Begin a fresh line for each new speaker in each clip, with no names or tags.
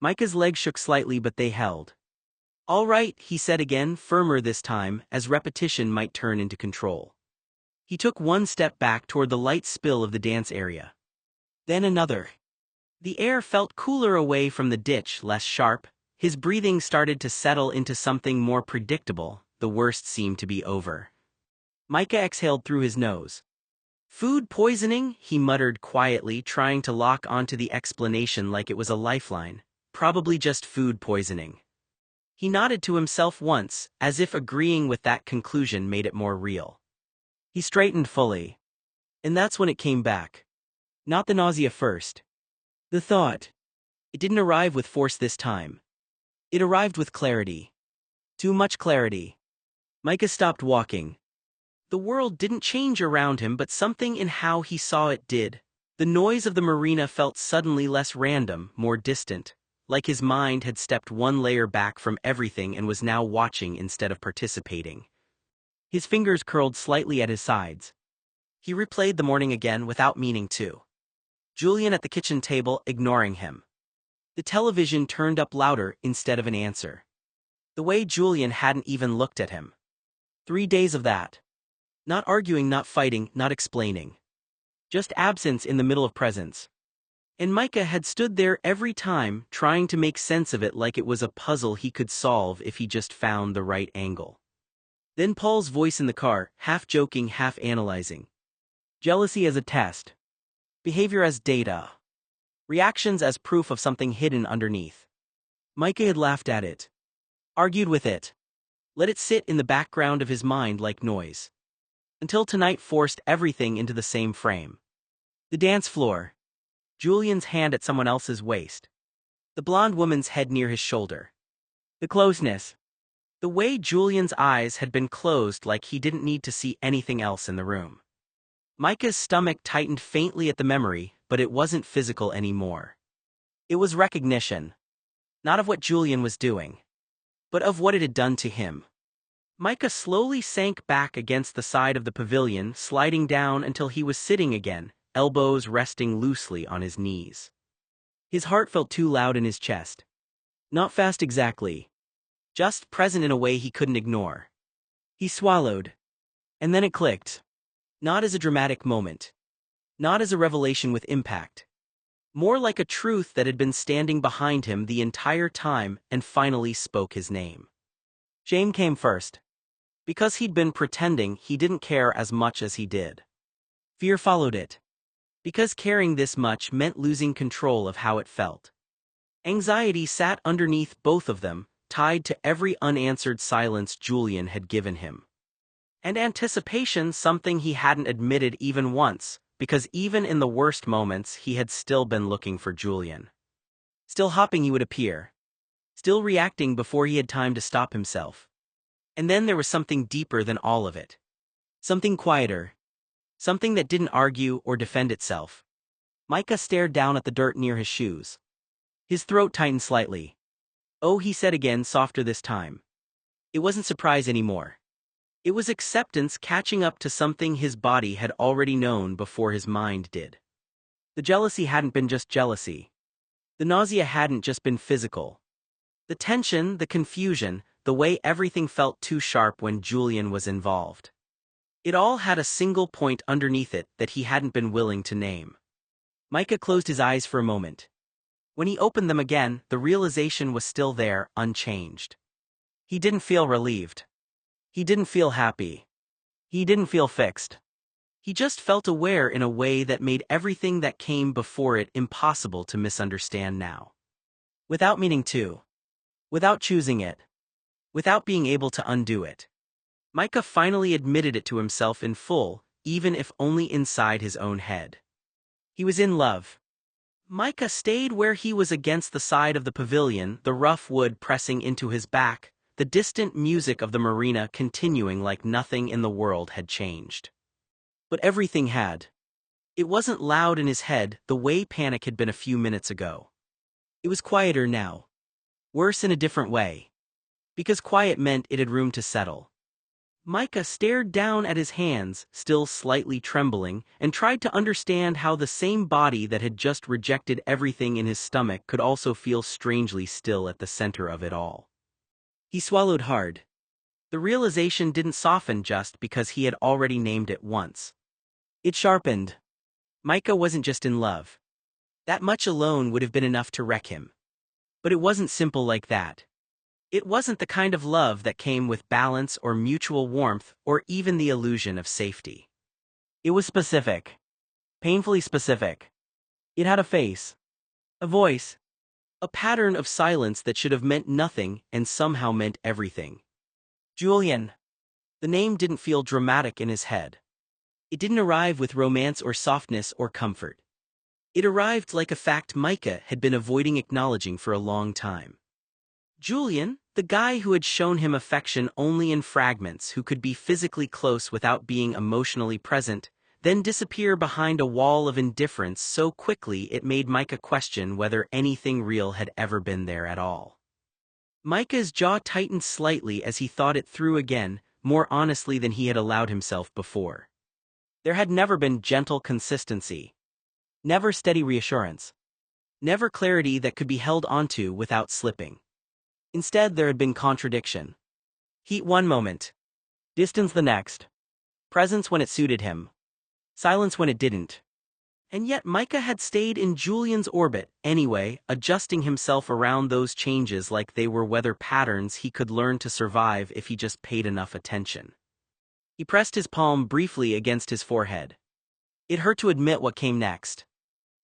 Micah's legs shook slightly, but they held. "All right," he said again, firmer this time, as repetition might turn into control. He took one step back toward the light spill of the dance area. Then another. The air felt cooler away from the ditch, less sharp. His breathing started to settle into something more predictable. The worst seemed to be over. Micah exhaled through his nose. "Food poisoning?" he muttered quietly, trying to lock onto the explanation like it was a lifeline. "Probably just food poisoning." He nodded to himself once, as if agreeing with that conclusion made it more real. He straightened fully. And that's when it came back. Not the nausea first. The thought. It didn't arrive with force this time. It arrived with clarity. Too much clarity. Micah stopped walking. The world didn't change around him, but something in how he saw it did. The noise of the marina felt suddenly less random, more distant, like his mind had stepped one layer back from everything and was now watching instead of participating. His fingers curled slightly at his sides. He replayed the morning again without meaning to. Julian at the kitchen table, ignoring him. The television turned up louder instead of an answer. The way Julian hadn't even looked at him. 3 days of that. Not arguing, not fighting, not explaining. Just absence in the middle of presence. And Micah had stood there every time, trying to make sense of it like it was a puzzle he could solve if he just found the right angle. Then Paul's voice in the car, half joking, half analyzing. Jealousy as a test. Behavior as data. Reactions as proof of something hidden underneath. Micah had laughed at it. Argued with it. Let it sit in the background of his mind like noise. Until tonight forced everything into the same frame. The dance floor. Julian's hand at someone else's waist. The blonde woman's head near his shoulder. The closeness. The way Julian's eyes had been closed like he didn't need to see anything else in the room. Micah's stomach tightened faintly at the memory, but it wasn't physical anymore. It was recognition. Not of what Julian was doing, but of what it had done to him. Micah slowly sank back against the side of the pavilion, sliding down until he was sitting again, elbows resting loosely on his knees. His heart felt too loud in his chest. Not fast exactly. Just present in a way he couldn't ignore. He swallowed. And then it clicked. Not as a dramatic moment. Not as a revelation with impact. More like a truth that had been standing behind him the entire time and finally spoke his name. Shame came first. Because he'd been pretending he didn't care as much as he did. Fear followed it. Because caring this much meant losing control of how it felt. Anxiety sat underneath both of them, tied to every unanswered silence Julian had given him. And anticipation, something he hadn't admitted even once, because even in the worst moments he had still been looking for Julian. Still hoping he would appear. Still reacting before he had time to stop himself. And then there was something deeper than all of it. Something quieter. Something that didn't argue or defend itself. Micah stared down at the dirt near his shoes. His throat tightened slightly. "Oh," he said again, softer this time. It wasn't surprise anymore. It was acceptance catching up to something his body had already known before his mind did. The jealousy hadn't been just jealousy. The nausea hadn't just been physical. The tension, the confusion, the way everything felt too sharp when Julian was involved. It all had a single point underneath it that he hadn't been willing to name. Micah closed his eyes for a moment. When he opened them again, the realization was still there, unchanged. He didn't feel relieved. He didn't feel happy. He didn't feel fixed. He just felt aware in a way that made everything that came before it impossible to misunderstand now. Without meaning to. Without choosing it. Without being able to undo it. Micah finally admitted it to himself in full, even if only inside his own head. He was in love. Micah stayed where he was against the side of the pavilion, the rough wood pressing into his back, the distant music of the marina continuing like nothing in the world had changed. But everything had. It wasn't loud in his head the way panic had been a few minutes ago. It was quieter now. Worse in a different way. Because quiet meant it had room to settle. Micah stared down at his hands, still slightly trembling, and tried to understand how the same body that had just rejected everything in his stomach could also feel strangely still at the center of it all. He swallowed hard. The realization didn't soften just because he had already named it once. It sharpened. Micah wasn't just in love. That much alone would have been enough to wreck him. But it wasn't simple like that. It wasn't the kind of love that came with balance or mutual warmth or even the illusion of safety. It was specific. Painfully specific. It had a face. A voice. A pattern of silence that should have meant nothing and somehow meant everything. Julian. The name didn't feel dramatic in his head. It didn't arrive with romance or softness or comfort. It arrived like a fact Micah had been avoiding acknowledging for a long time. Julian, the guy who had shown him affection only in fragments, who could be physically close without being emotionally present, then disappear behind a wall of indifference so quickly it made Micah question whether anything real had ever been there at all. Micah's jaw tightened slightly as he thought it through again, more honestly than he had allowed himself before. There had never been gentle consistency. Never steady reassurance. Never clarity that could be held onto without slipping. Instead, there had been contradiction. Heat one moment. Distance the next. Presence when it suited him. Silence when it didn't. And yet Micah had stayed in Julian's orbit, anyway, adjusting himself around those changes like they were weather patterns he could learn to survive if he just paid enough attention. He pressed his palm briefly against his forehead. It hurt to admit what came next.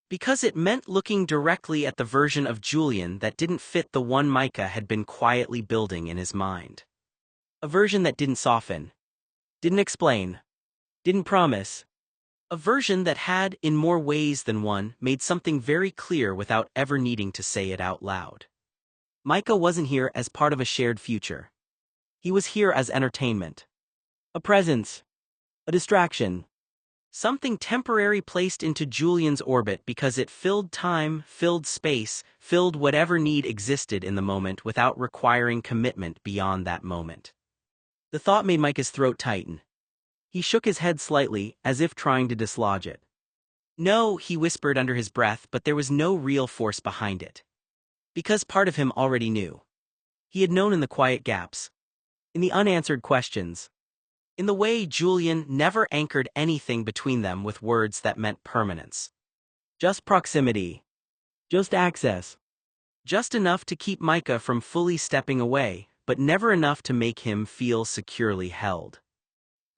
Because it meant looking directly at the version of Julian that didn't fit the one Micah had been quietly building in his mind. A version that didn't soften. Didn't explain. Didn't promise. A version that had, in more ways than one, made something very clear without ever needing to say it out loud. Micah wasn't here as part of a shared future. He was here as entertainment. A presence. A distraction. Something temporary placed into Julian's orbit because it filled time, filled space, filled whatever need existed in the moment without requiring commitment beyond that moment. The thought made Micah's throat tighten. He shook his head slightly, as if trying to dislodge it. No, he whispered under his breath, but there was no real force behind it. Because part of him already knew. He had known in the quiet gaps. In the unanswered questions. In the way Julian never anchored anything between them with words that meant permanence. Just proximity. Just access. Just enough to keep Micah from fully stepping away, but never enough to make him feel securely held.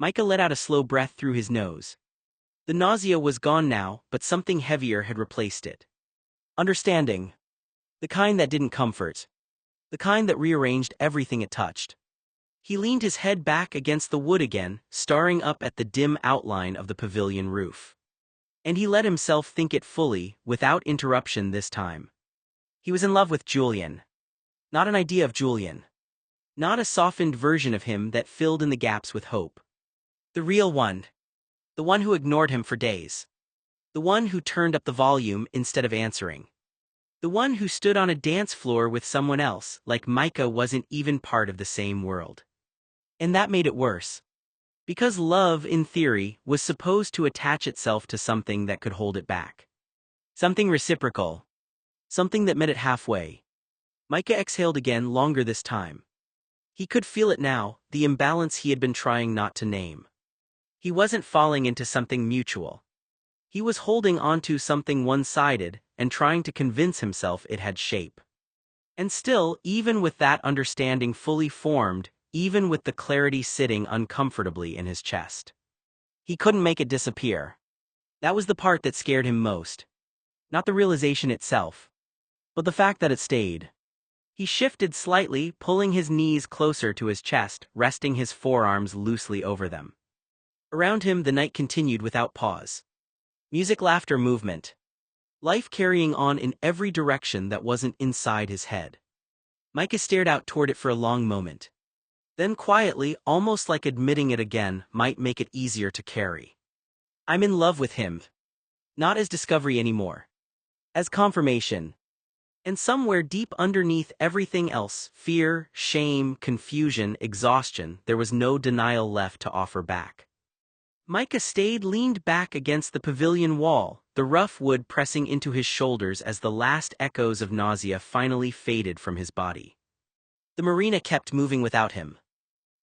Micah let out a slow breath through his nose. The nausea was gone now, but something heavier had replaced it. Understanding. The kind that didn't comfort. The kind that rearranged everything it touched. He leaned his head back against the wood again, staring up at the dim outline of the pavilion roof. And he let himself think it fully, without interruption this time. He was in love with Julian. Not an idea of Julian. Not a softened version of him that filled in the gaps with hope. The real one. The one who ignored him for days. The one who turned up the volume instead of answering. The one who stood on a dance floor with someone else, like Micah wasn't even part of the same world. And that made it worse. Because love, in theory, was supposed to attach itself to something that could hold it back. Something reciprocal. Something that met it halfway. Micah exhaled again, longer this time. He could feel it now, the imbalance he had been trying not to name. He wasn't falling into something mutual. He was holding onto something one-sided and trying to convince himself it had shape. And still, even with that understanding fully formed, even with the clarity sitting uncomfortably in his chest, he couldn't make it disappear. That was the part that scared him most. Not the realization itself, but the fact that it stayed. He shifted slightly, pulling his knees closer to his chest, resting his forearms loosely over them. Around him the night continued without pause. Music, laughter, movement. Life carrying on in every direction that wasn't inside his head. Micah stared out toward it for a long moment. Then quietly, almost like admitting it again might make it easier to carry. I'm in love with him. Not as discovery anymore. As confirmation. And somewhere deep underneath everything else, fear, shame, confusion, exhaustion, there was no denial left to offer back. Micah stayed leaned back against the pavilion wall, the rough wood pressing into his shoulders as the last echoes of nausea finally faded from his body. The marina kept moving without him.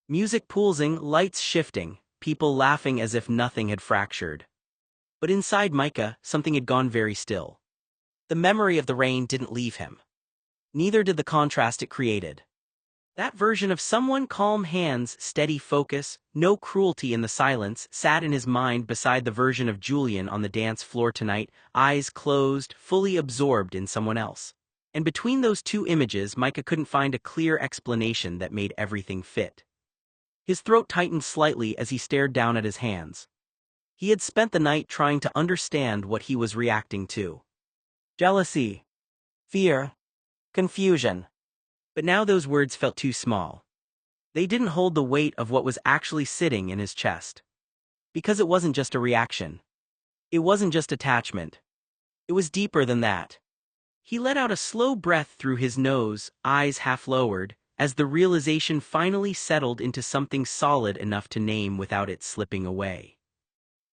Music pulsing, lights shifting, people laughing as if nothing had fractured. But inside Micah, something had gone very still. The memory of the rain didn't leave him. Neither did the contrast it created. That version of someone calm hands, steady focus, no cruelty in the silence, sat in his mind beside the version of Julian on the dance floor tonight, eyes closed, fully absorbed in someone else. And between those two images, Micah couldn't find a clear explanation that made everything fit. His throat tightened slightly as he stared down at his hands. He had spent the night trying to understand what he was reacting to. Jealousy, fear, confusion. But now those words felt too small. They didn't hold the weight of what was actually sitting in his chest. Because it wasn't just a reaction. It wasn't just attachment. It was deeper than that. He let out a slow breath through his nose, eyes half lowered, as the realization finally settled into something solid enough to name without it slipping away.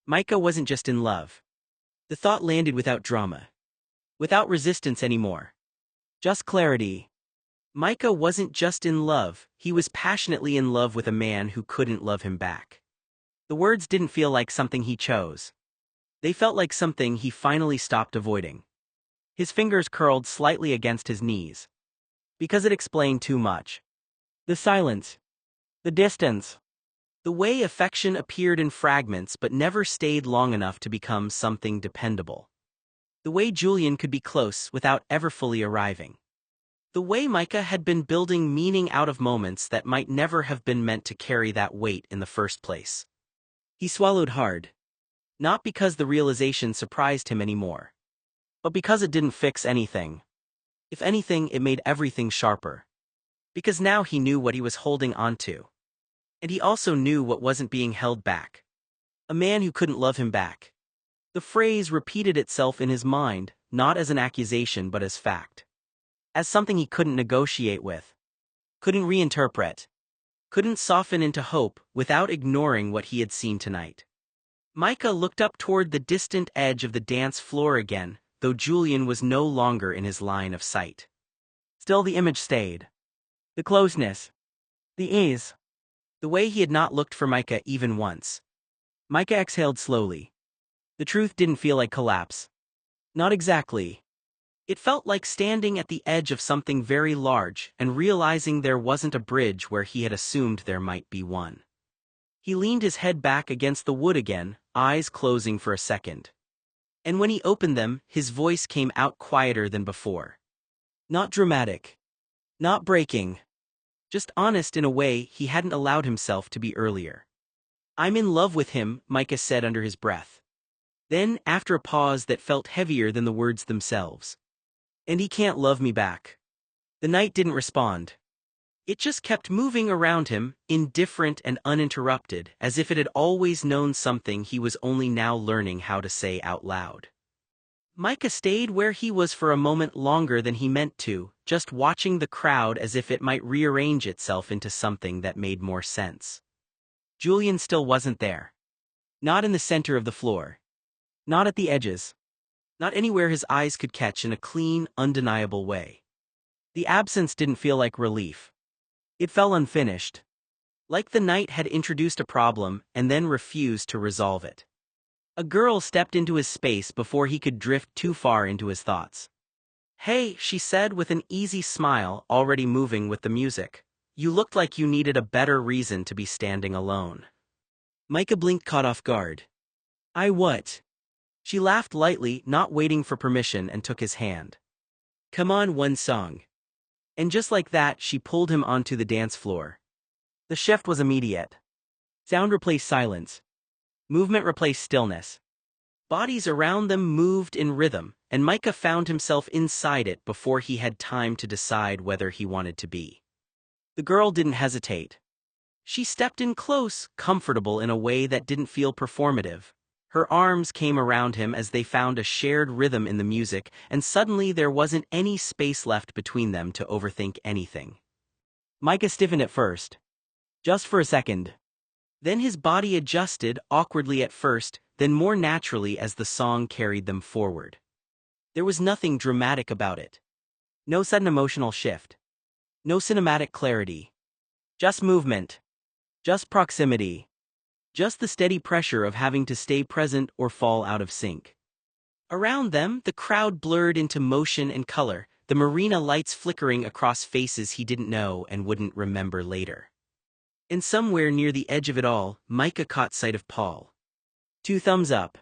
Micah wasn't just in love. The thought landed without drama. Without resistance anymore. Just clarity. Micah wasn't just in love, he was passionately in love with a man who couldn't love him back. The words didn't feel like something he chose. They felt like something he finally stopped avoiding. His fingers curled slightly against his knees. Because it explained too much. The silence. The distance. The way affection appeared in fragments but never stayed long enough to become something dependable. The way Julian could be close without ever fully arriving. The way Micah had been building meaning out of moments that might never have been meant to carry that weight in the first place. He swallowed hard. Not because the realization surprised him anymore. But because it didn't fix anything. If anything, it made everything sharper. Because now he knew what he was holding onto. And he also knew what wasn't being held back. A man who couldn't love him back. The phrase repeated itself in his mind, not as an accusation but as fact. As something he couldn't negotiate with. Couldn't reinterpret. Couldn't soften into hope without ignoring what he had seen tonight. Micah looked up toward the distant edge of the dance floor again, though Julian was no longer in his line of sight. Still the image stayed. The closeness. The ease. The way he had not looked for Micah even once. Micah exhaled slowly. The truth didn't feel like collapse. Not exactly. It felt like standing at the edge of something very large and realizing there wasn't a bridge where he had assumed there might be one. He leaned his head back against the wood again, eyes closing for a second. And when he opened them, his voice came out quieter than before. Not dramatic. Not breaking. Just honest in a way he hadn't allowed himself to be earlier. "I'm in love with him," Micah said under his breath. Then, after a pause that felt heavier than the words themselves. "And he can't love me back." The night didn't respond. It just kept moving around him, indifferent and uninterrupted, as if it had always known something he was only now learning how to say out loud. Micah stayed where he was for a moment longer than he meant to, just watching the crowd as if it might rearrange itself into something that made more sense. Julian still wasn't there. Not in the center of the floor. Not at the edges. Not anywhere his eyes could catch in a clean, undeniable way. The absence didn't feel like relief. It felt unfinished. Like the night had introduced a problem and then refused to resolve it. A girl stepped into his space before he could drift too far into his thoughts. "Hey," she said with an easy smile already moving with the music. "You looked like you needed a better reason to be standing alone." Micah blinked, caught off guard. "I what?" She laughed lightly, not waiting for permission, and took his hand. "Come on, one song." And just like that, she pulled him onto the dance floor. The shift was immediate. Sound replaced silence. Movement replaced stillness. Bodies around them moved in rhythm, and Micah found himself inside it before he had time to decide whether he wanted to be. The girl didn't hesitate. She stepped in close, comfortable in a way that didn't feel performative. Her arms came around him as they found a shared rhythm in the music, and suddenly there wasn't any space left between them to overthink anything. Micah stiffened at first. Just for a second. Then his body adjusted, awkwardly at first, then more naturally as the song carried them forward. There was nothing dramatic about it. No sudden emotional shift. No cinematic clarity. Just movement. Just proximity. Just the steady pressure of having to stay present or fall out of sync. Around them, the crowd blurred into motion and color, the marina lights flickering across faces he didn't know and wouldn't remember later. And somewhere near the edge of it all, Micah caught sight of Paul. 2 thumbs up.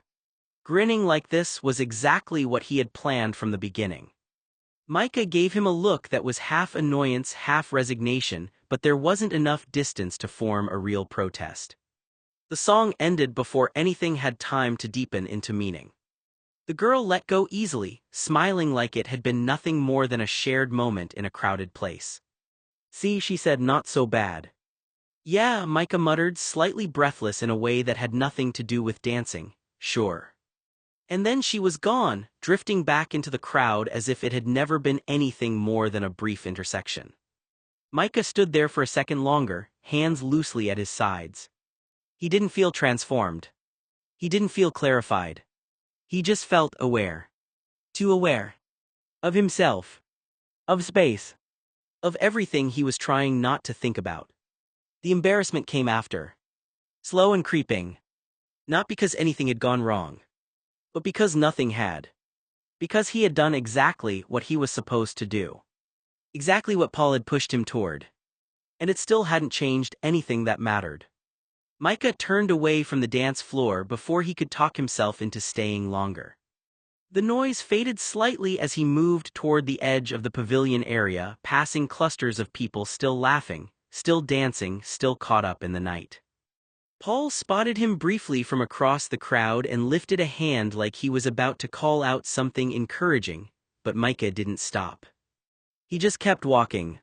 Grinning like this was exactly what he had planned from the beginning. Micah gave him a look that was half annoyance, half resignation, but there wasn't enough distance to form a real protest. The song ended before anything had time to deepen into meaning. The girl let go easily, smiling like it had been nothing more than a shared moment in a crowded place. "See," she said, "not so bad." "Yeah," Micah muttered, slightly breathless in a way that had nothing to do with dancing. "Sure." And then she was gone, drifting back into the crowd as if it had never been anything more than a brief intersection. Micah stood there for a second longer, hands loosely at his sides. He didn't feel transformed. He didn't feel clarified. He just felt aware. Too aware. Of himself. Of space. Of everything he was trying not to think about. The embarrassment came after. Slow and creeping. Not because anything had gone wrong. But because nothing had. Because he had done exactly what he was supposed to do. Exactly what Paul had pushed him toward. And it still hadn't changed anything that mattered. Micah turned away from the dance floor before he could talk himself into staying longer. The noise faded slightly as he moved toward the edge of the pavilion area, passing clusters of people still laughing, still dancing, still caught up in the night. Paul spotted him briefly from across the crowd and lifted a hand like he was about to call out something encouraging, but Micah didn't stop. He just kept walking.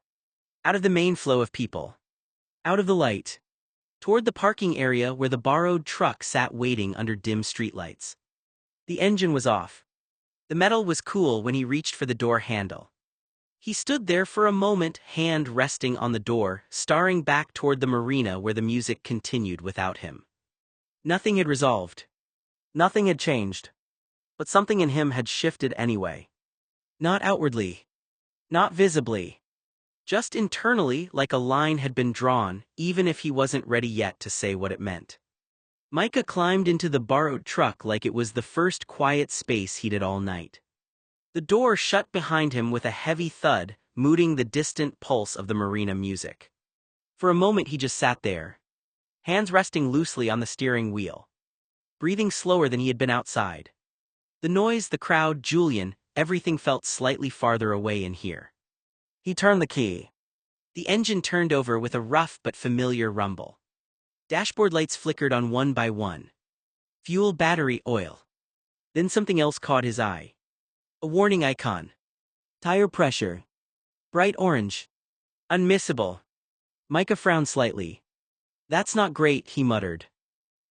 Out of the main flow of people. Out of the light. Toward the parking area where the borrowed truck sat waiting under dim streetlights. The engine was off. The metal was cool when he reached for the door handle. He stood there for a moment, hand resting on the door, staring back toward the marina where the music continued without him. Nothing had resolved. Nothing had changed. But something in him had shifted anyway. Not outwardly. Not visibly. Just internally, like a line had been drawn, even if he wasn't ready yet to say what it meant. Micah climbed into the borrowed truck like it was the first quiet space he'd had all night. The door shut behind him with a heavy thud, muting the distant pulse of the marina music. For a moment he just sat there, hands resting loosely on the steering wheel, breathing slower than he had been outside. The noise, the crowd, Julian, everything felt slightly farther away in here. He turned the key. The engine turned over with a rough but familiar rumble. Dashboard lights flickered on one by one. Fuel, battery, oil. Then something else caught his eye. A warning icon. Tire pressure. Bright orange. Unmissable. Micah frowned slightly. "That's not great," he muttered.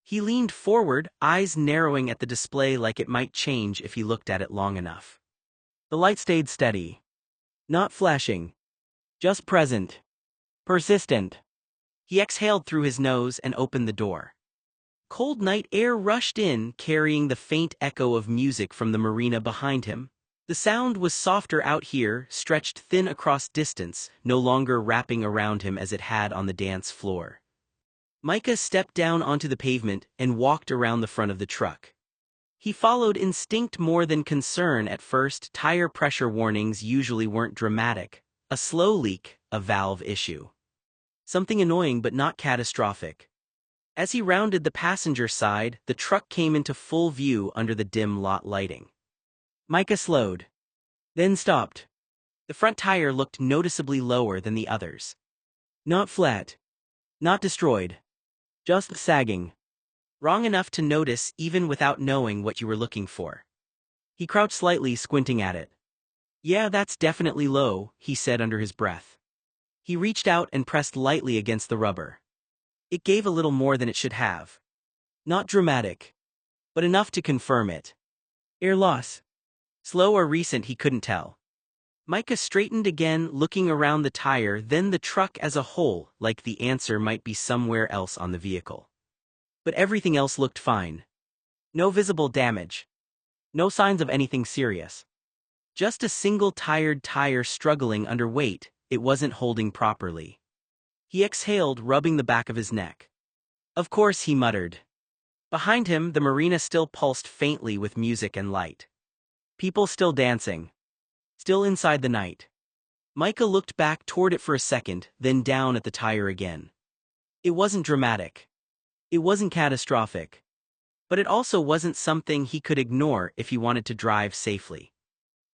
He leaned forward, eyes narrowing at the display like it might change if he looked at it long enough. The light stayed steady. Not flashing. Just present. Persistent. He exhaled through his nose and opened the door. Cold night air rushed in, carrying the faint echo of music from the marina behind him. The sound was softer out here, stretched thin across distance, no longer wrapping around him as it had on the dance floor. Micah stepped down onto the pavement and walked around the front of the truck. He followed instinct more than concern at first. Tire pressure warnings usually weren't dramatic. A slow leak, a valve issue. Something annoying but not catastrophic. As he rounded the passenger side, the truck came into full view under the dim lot lighting. Micah slowed. Then stopped. The front tire looked noticeably lower than the others. Not flat. Not destroyed. Just sagging. Wrong enough to notice even without knowing what you were looking for. He crouched slightly, squinting at it. "Yeah, that's definitely low," he said under his breath. He reached out and pressed lightly against the rubber. It gave a little more than it should have. Not dramatic. but enough to confirm it. Air loss. Slow or recent, he couldn't tell. Micah straightened again, looking around the tire, then the truck as a whole, like the answer might be somewhere else on the vehicle. But everything else looked fine. No visible damage. No signs of anything serious. Just a single tired tire struggling under weight, it wasn't holding properly. He exhaled, rubbing the back of his neck. Of course, he muttered. Behind him, the marina still pulsed faintly with music and light. People still dancing. Still inside the night. Micah looked back toward it for a second, then down at the tire again. It wasn't dramatic. It wasn't catastrophic. But it also wasn't something he could ignore if he wanted to drive safely.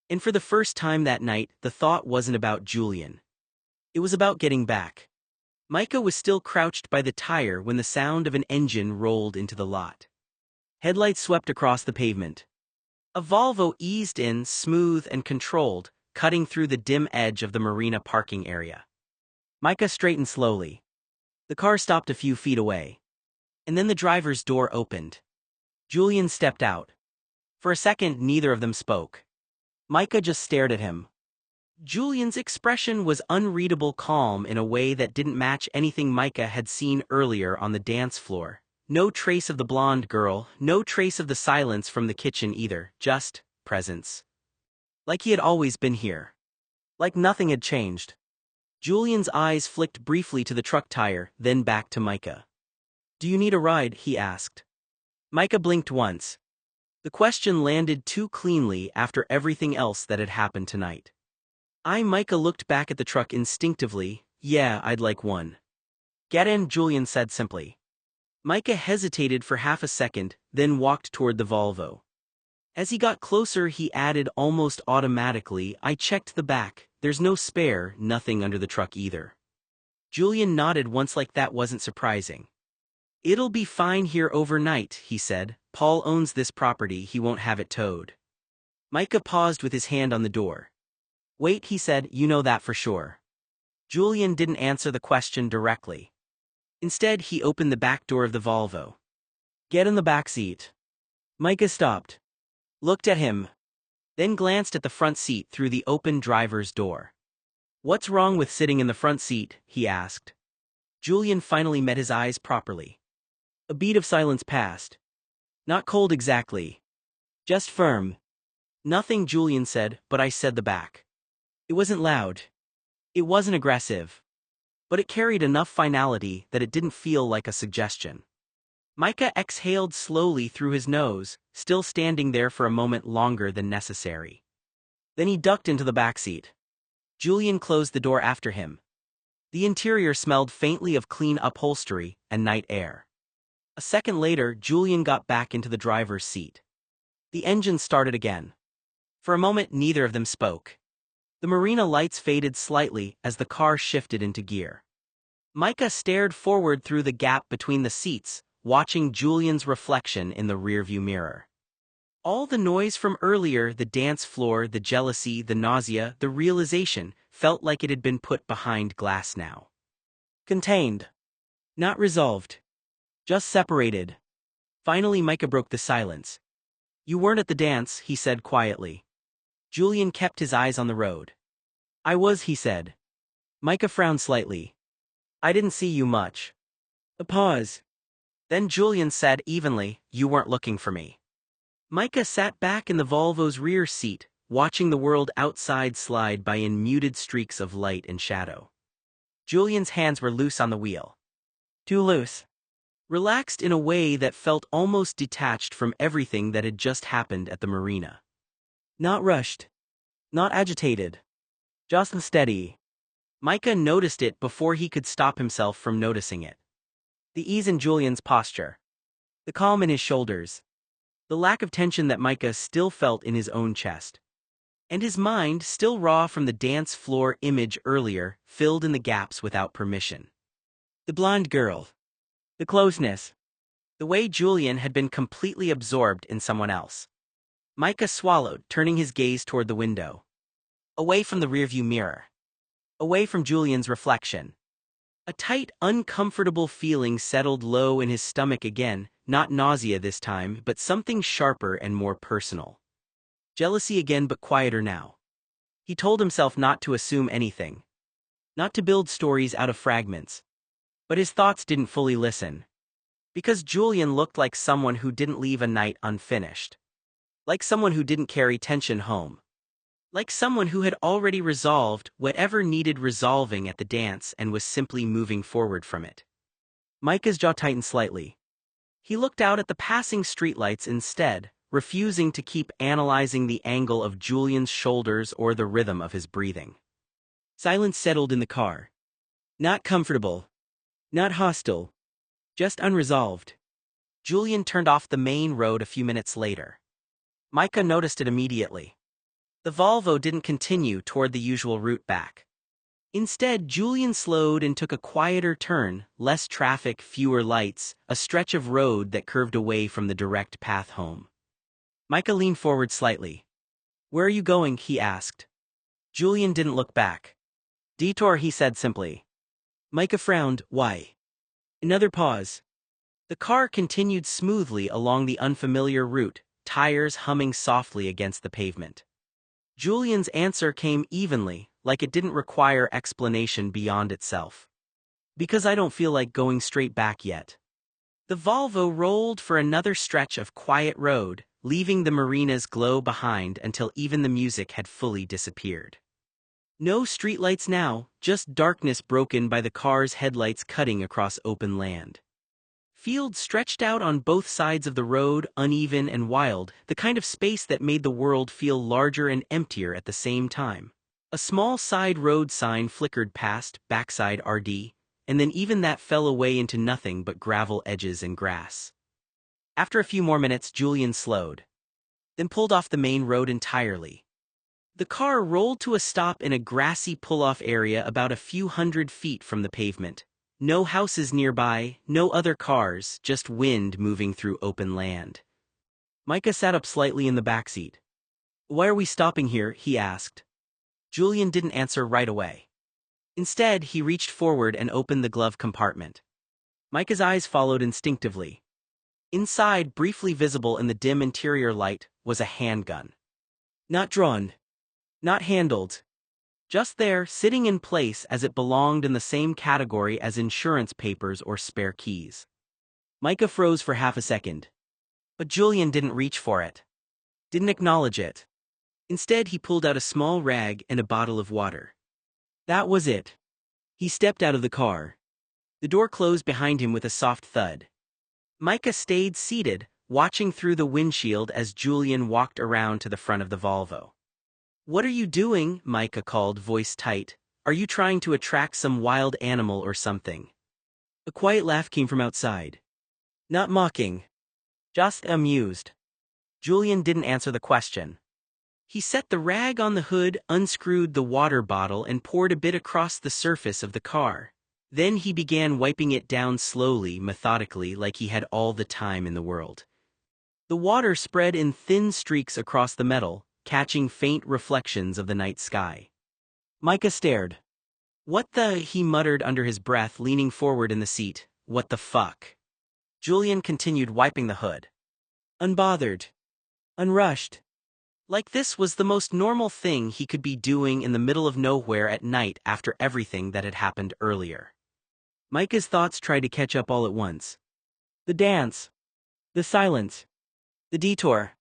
And for the first time that night, the thought wasn't about Julian. It was about getting back. Micah was still crouched by the tire when the sound of an engine rolled into the lot. Headlights swept across the pavement. A Volvo eased in, smooth and controlled, cutting through the dim edge of the marina parking area. Micah straightened slowly. The car stopped a few feet away. And then the driver's door opened. Julian stepped out. For a second, neither of them spoke. Micah just stared at him. Julian's expression was unreadable calm in a way that didn't match anything Micah had seen earlier on the dance floor. No trace of the blonde girl, no trace of the silence from the kitchen either, just presence. Like he had always been here. Like nothing had changed. Julian's eyes flicked briefly to the truck tire, then back to Micah. "Do you need a ride?" he asked. Micah blinked once. The question landed too cleanly after everything else that had happened tonight. Micah looked back at the truck instinctively. "Yeah, I'd like one." "Get in," Julian said simply. Micah hesitated for half a second, then walked toward the Volvo. As he got closer, he added almost automatically, "I checked the back. There's no spare, nothing under the truck either." Julian nodded once, like that wasn't surprising. "It'll be fine here overnight," he said. "Paul owns this property, he won't have it towed." Micah paused with his hand on the door. "Wait," he said, "you know that for sure?" Julian didn't answer the question directly. Instead, he opened the back door of the Volvo. "Get in the back seat." Micah stopped. Looked at him. Then glanced at the front seat through the open driver's door. "What's wrong with sitting in the front seat?" he asked. Julian finally met his eyes properly. A beat of silence passed. "Not cold exactly. Just firm." "Nothing," Julian said, "but I said the back." It wasn't loud. It wasn't aggressive. But it carried enough finality that it didn't feel like a suggestion. Micah exhaled slowly through his nose, still standing there for a moment longer than necessary. Then he ducked into the backseat. Julian closed the door after him. The interior smelled faintly of clean upholstery and night air. A second later, Julian got back into the driver's seat. The engine started again. For a moment, neither of them spoke. The marina lights faded slightly as the car shifted into gear. Micah stared forward through the gap between the seats, watching Julian's reflection in the rearview mirror. All the noise from earlier, the dance floor, the jealousy, the nausea, the realization, felt like it had been put behind glass now. Contained. Not resolved. Just separated. Finally, Micah broke the silence. "You weren't at the dance," he said quietly. Julian kept his eyes on the road. "I was," he said. Micah frowned slightly. "I didn't see you much." A pause. Then Julian said evenly, "You weren't looking for me." Micah sat back in the Volvo's rear seat, watching the world outside slide by in muted streaks of light and shadow. Julian's hands were loose on the wheel. Too loose. Relaxed in a way that felt almost detached from everything that had just happened at the marina. Not rushed. Not agitated. Just steady. Micah noticed it before he could stop himself from noticing it. The ease in Julian's posture. The calm in his shoulders. The lack of tension that Micah still felt in his own chest. And his mind, still raw from the dance floor image earlier, filled in the gaps without permission. The blonde girl. The closeness. The way Julian had been completely absorbed in someone else. Micah swallowed, turning his gaze toward the window. Away from the rearview mirror. Away from Julian's reflection. A tight, uncomfortable feeling settled low in his stomach again, not nausea this time, but something sharper and more personal. Jealousy again, but quieter now. He told himself not to assume anything. Not to build stories out of fragments. But his thoughts didn't fully listen. Because Julian looked like someone who didn't leave a night unfinished. Like someone who didn't carry tension home. Like someone who had already resolved whatever needed resolving at the dance and was simply moving forward from it. Micah's jaw tightened slightly. He looked out at the passing streetlights instead, refusing to keep analyzing the angle of Julian's shoulders or the rhythm of his breathing. Silence settled in the car. Not comfortable. Not hostile. Just unresolved. Julian turned off the main road a few minutes later. Micah noticed it immediately. The Volvo didn't continue toward the usual route back. Instead, Julian slowed and took a quieter turn, less traffic, fewer lights, a stretch of road that curved away from the direct path home. Micah leaned forward slightly. "Where are you going?" he asked. Julian didn't look back. "Detour," he said simply. Micah frowned. "Why?" Another pause. The car continued smoothly along the unfamiliar route, tires humming softly against the pavement. Julian's answer came evenly, like it didn't require explanation beyond itself. "Because I don't feel like going straight back yet." The Volvo rolled for another stretch of quiet road, leaving the marina's glow behind until even the music had fully disappeared. No streetlights now, just darkness broken by the car's headlights cutting across open land. Fields stretched out on both sides of the road, uneven and wild, the kind of space that made the world feel larger and emptier at the same time. A small side road sign flickered past, "Backside RD," and then even that fell away into nothing but gravel edges and grass. After a few more minutes, Julian slowed. Then pulled off the main road entirely. The car rolled to a stop in a grassy pull-off area about a few hundred feet from the pavement. No houses nearby, no other cars, just wind moving through open land. Micah sat up slightly in the backseat. "Why are we stopping here?" he asked. Julian didn't answer right away. Instead, he reached forward and opened the glove compartment. Micah's eyes followed instinctively. Inside, briefly visible in the dim interior light, was a handgun. Not drawn. Not handled. Just there, sitting in place as it belonged in the same category as insurance papers or spare keys. Micah froze for half a second. But Julian didn't reach for it. Didn't acknowledge it. Instead, he pulled out a small rag and a bottle of water. That was it. He stepped out of the car. The door closed behind him with a soft thud. Micah stayed seated, watching through the windshield as Julian walked around to the front of the Volvo. "What are you doing?" Micah called, voice tight. "Are you trying to attract some wild animal or something?" A quiet laugh came from outside. Not mocking. Just amused. Julian didn't answer the question. He set the rag on the hood, unscrewed the water bottle and poured a bit across the surface of the car. Then he began wiping it down slowly, methodically, like he had all the time in the world. The water spread in thin streaks across the metal, catching faint reflections of the night sky. Micah stared. "What the?" he muttered under his breath, leaning forward in the seat. "What the fuck?" Julian continued wiping the hood. Unbothered. Unrushed. Like this was the most normal thing he could be doing in the middle of nowhere at night after everything that had happened earlier. Micah's thoughts tried to catch up all at once. The dance. The silence. The detour.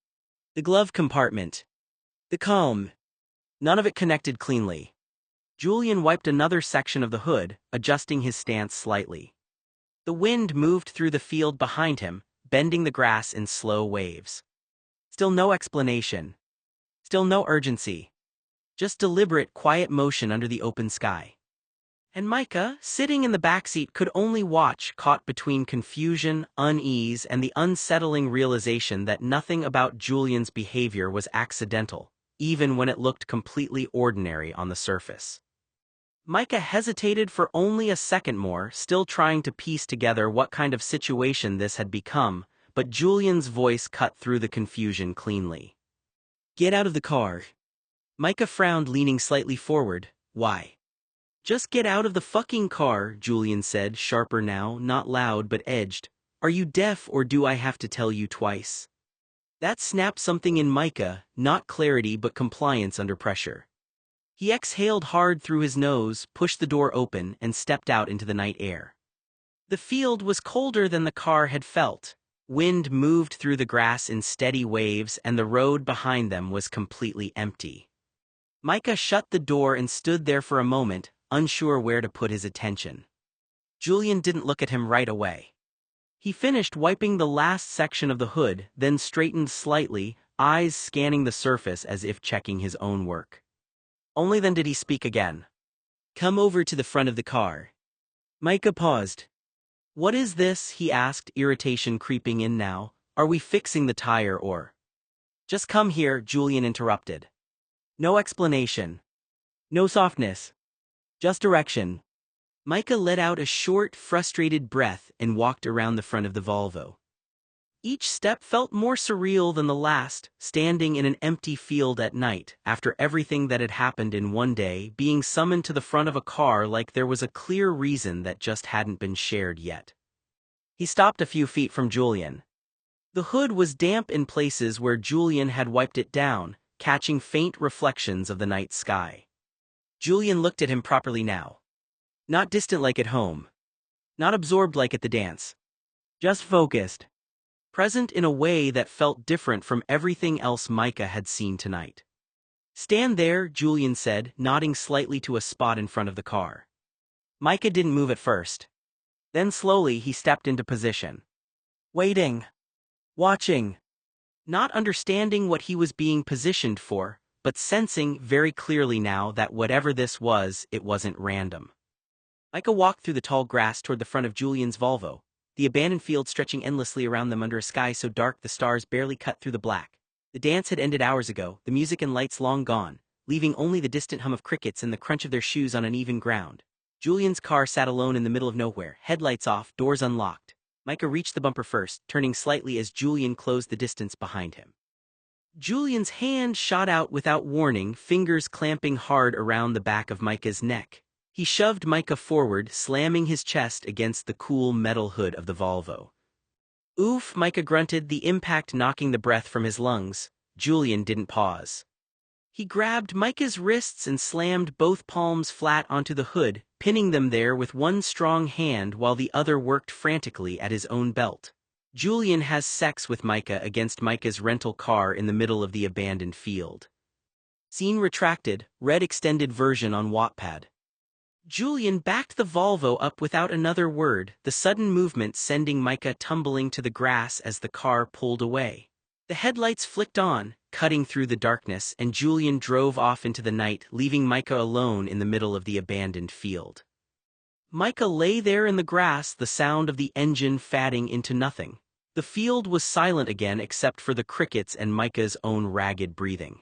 The glove compartment. The calm. None of it connected cleanly. Julian wiped another section of the hood, adjusting his stance slightly. The wind moved through the field behind him, bending the grass in slow waves. Still no explanation. Still no urgency. Just deliberate, quiet motion under the open sky. And Micah, sitting in the backseat, could only watch, caught between confusion, unease, and the unsettling realization that nothing about Julian's behavior was accidental, even when it looked completely ordinary on the surface. Micah hesitated for only a second more, still trying to piece together what kind of situation this had become, but Julian's voice cut through the confusion cleanly. "Get out of the car." Micah frowned, leaning slightly forward. "Why?" "Just get out of the fucking car," Julian said, sharper now, not loud but edged. Are you deaf or do I have to tell you twice? That snapped something in Micah, not clarity but compliance under pressure. He exhaled hard through his nose, pushed the door open, and stepped out into the night air. The field was colder than the car had felt. Wind moved through the grass in steady waves, and the road behind them was completely empty. Micah shut the door and stood there for a moment, unsure where to put his attention. Julian didn't look at him right away. He finished wiping the last section of the hood, then straightened slightly, eyes scanning the surface as if checking his own work. Only then did he speak again. Come over to the front of the car. Micah paused. What is this? He asked, irritation creeping in now. Are we fixing the tire or? Just come here, Julian interrupted. No explanation. No softness. Just direction. Micah let out a short, frustrated breath and walked around the front of the Volvo. Each step felt more surreal than the last, standing in an empty field at night, after everything that had happened in one day, being summoned to the front of a car like there was a clear reason that just hadn't been shared yet. He stopped a few feet from Julian. The hood was damp in places where Julian had wiped it down, catching faint reflections of the night sky. Julian looked at him properly now. Not distant like at home. Not absorbed like at the dance. Just focused. Present in a way that felt different from everything else Micah had seen tonight. Stand there, Julian said, nodding slightly to a spot in front of the car. Micah didn't move at first. Then slowly he stepped into position. Waiting. Watching. Not understanding what he was being positioned for, but sensing very clearly now that whatever this was, it wasn't random. Micah walked through the tall grass toward the front of Julian's Volvo, the abandoned field stretching endlessly around them under a sky so dark the stars barely cut through the black. The dance had ended hours ago, the music and lights long gone, leaving only the distant hum of crickets and the crunch of their shoes on uneven ground. Julian's car sat alone in the middle of nowhere, headlights off, doors unlocked. Micah reached the bumper first, turning slightly as Julian closed the distance behind him. Julian's hand shot out without warning, fingers clamping hard around the back of Micah's neck. He shoved Micah forward, slamming his chest against the cool metal hood of the Volvo. Oof, Micah grunted, the impact knocking the breath from his lungs. Julian didn't pause. He grabbed Micah's wrists and slammed both palms flat onto the hood, pinning them there with one strong hand while the other worked frantically at his own belt. Julian has sex with Micah against Micah's rental car in the middle of the abandoned field. Scene retracted, read extended version on Wattpad. Julian backed the Volvo up without another word, the sudden movement sending Micah tumbling to the grass as the car pulled away. The headlights flicked on, cutting through the darkness, and Julian drove off into the night, leaving Micah alone in the middle of the abandoned field. Micah lay there in the grass, the sound of the engine fading into nothing. The field was silent again except for the crickets and Micah's own ragged breathing.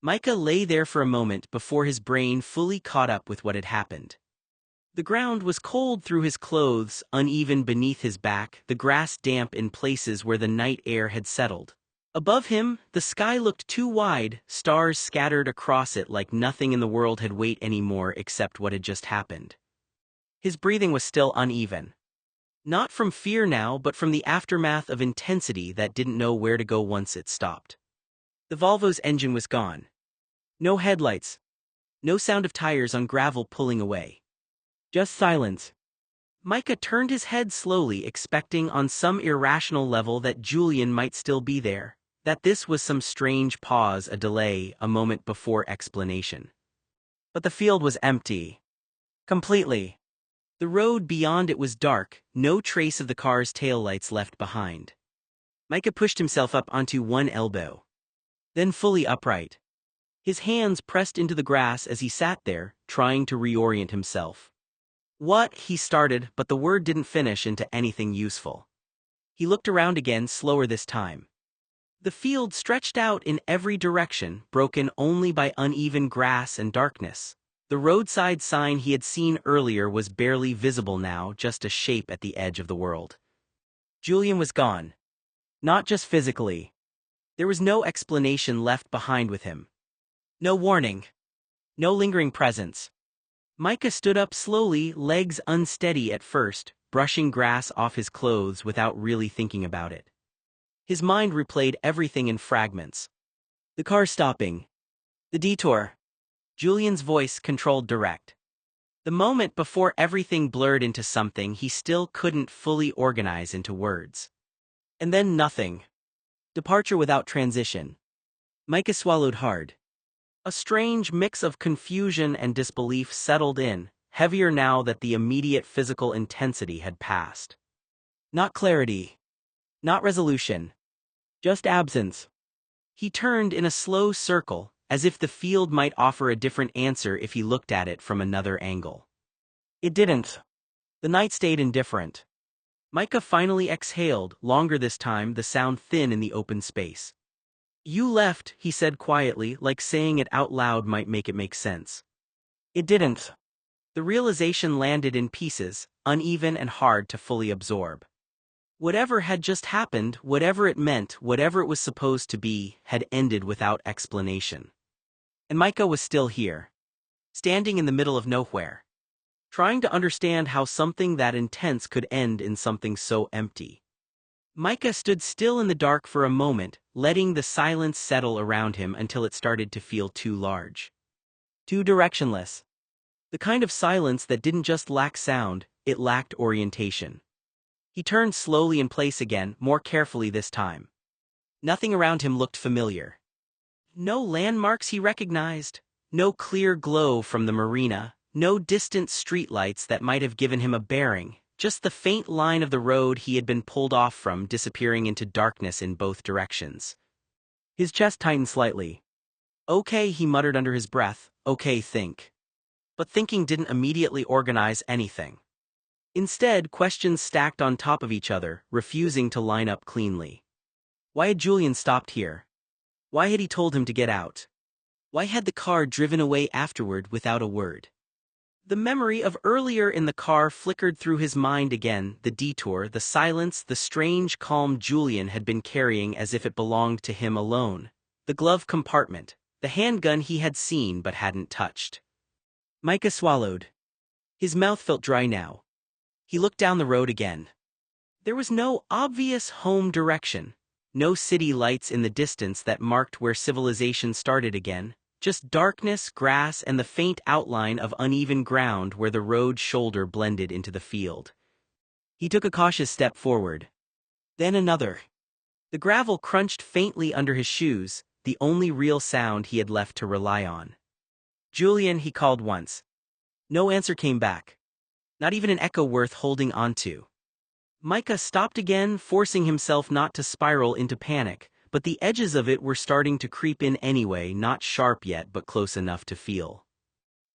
Micah lay there for a moment before his brain fully caught up with what had happened. The ground was cold through his clothes, uneven beneath his back, the grass damp in places where the night air had settled. Above him, the sky looked too wide, stars scattered across it like nothing in the world had weight anymore except what had just happened. His breathing was still uneven. Not from fear now, but from the aftermath of intensity that didn't know where to go once it stopped. The Volvo's engine was gone. No headlights. No sound of tires on gravel pulling away. Just silence. Micah turned his head slowly, expecting on some irrational level that Julian might still be there, that this was some strange pause, a delay, a moment before explanation. But the field was empty. Completely. The road beyond it was dark, no trace of the car's taillights left behind. Micah pushed himself up onto one elbow. Then fully upright. His hands pressed into the grass as he sat there, trying to reorient himself. What? He started, but the word didn't finish into anything useful. He looked around again, slower this time. The field stretched out in every direction, broken only by uneven grass and darkness. The roadside sign he had seen earlier was barely visible now, just a shape at the edge of the world. Julian was gone. Not just physically. There was no explanation left behind with him. No warning. No lingering presence. Micah stood up slowly, legs unsteady at first, brushing grass off his clothes without really thinking about it. His mind replayed everything in fragments. The car stopping. The detour. Julian's voice controlled direct. The moment before everything blurred into something he still couldn't fully organize into words. And then nothing. Departure without transition. Micah swallowed hard. A strange mix of confusion and disbelief settled in, heavier now that the immediate physical intensity had passed. Not clarity. Not resolution. Just absence. He turned in a slow circle, as if the field might offer a different answer if he looked at it from another angle. It didn't. The night stayed indifferent. Micah finally exhaled, longer this time, the sound thin in the open space. You left, he said quietly, like saying it out loud might make it make sense. It didn't. The realization landed in pieces, uneven and hard to fully absorb. Whatever had just happened, whatever it meant, whatever it was supposed to be, had ended without explanation. And Micah was still here, standing in the middle of nowhere, trying to understand how something that intense could end in something so empty. Micah stood still in the dark for a moment, letting the silence settle around him until it started to feel too large. Too directionless. The kind of silence that didn't just lack sound, it lacked orientation. He turned slowly in place again, more carefully this time. Nothing around him looked familiar. No landmarks he recognized, no clear glow from the marina, no distant streetlights that might have given him a bearing, just the faint line of the road he had been pulled off from disappearing into darkness in both directions. His chest tightened slightly. Okay, he muttered under his breath, okay, think. But thinking didn't immediately organize anything. Instead, questions stacked on top of each other, refusing to line up cleanly. Why had Julian stopped here? Why had he told him to get out? Why had the car driven away afterward without a word? The memory of earlier in the car flickered through his mind again, the detour, the silence, the strange calm Julian had been carrying as if it belonged to him alone. The glove compartment, the handgun he had seen but hadn't touched. Micah swallowed. His mouth felt dry now. He looked down the road again. There was no obvious home direction, no city lights in the distance that marked where civilization started again, just darkness, grass, and the faint outline of uneven ground where the road shoulder blended into the field. He took a cautious step forward. Then another. The gravel crunched faintly under his shoes, the only real sound he had left to rely on. Julian, he called once. No answer came back. Not even an echo worth holding onto. Micah stopped again, forcing himself not to spiral into panic, but the edges of it were starting to creep in anyway, not sharp yet but close enough to feel.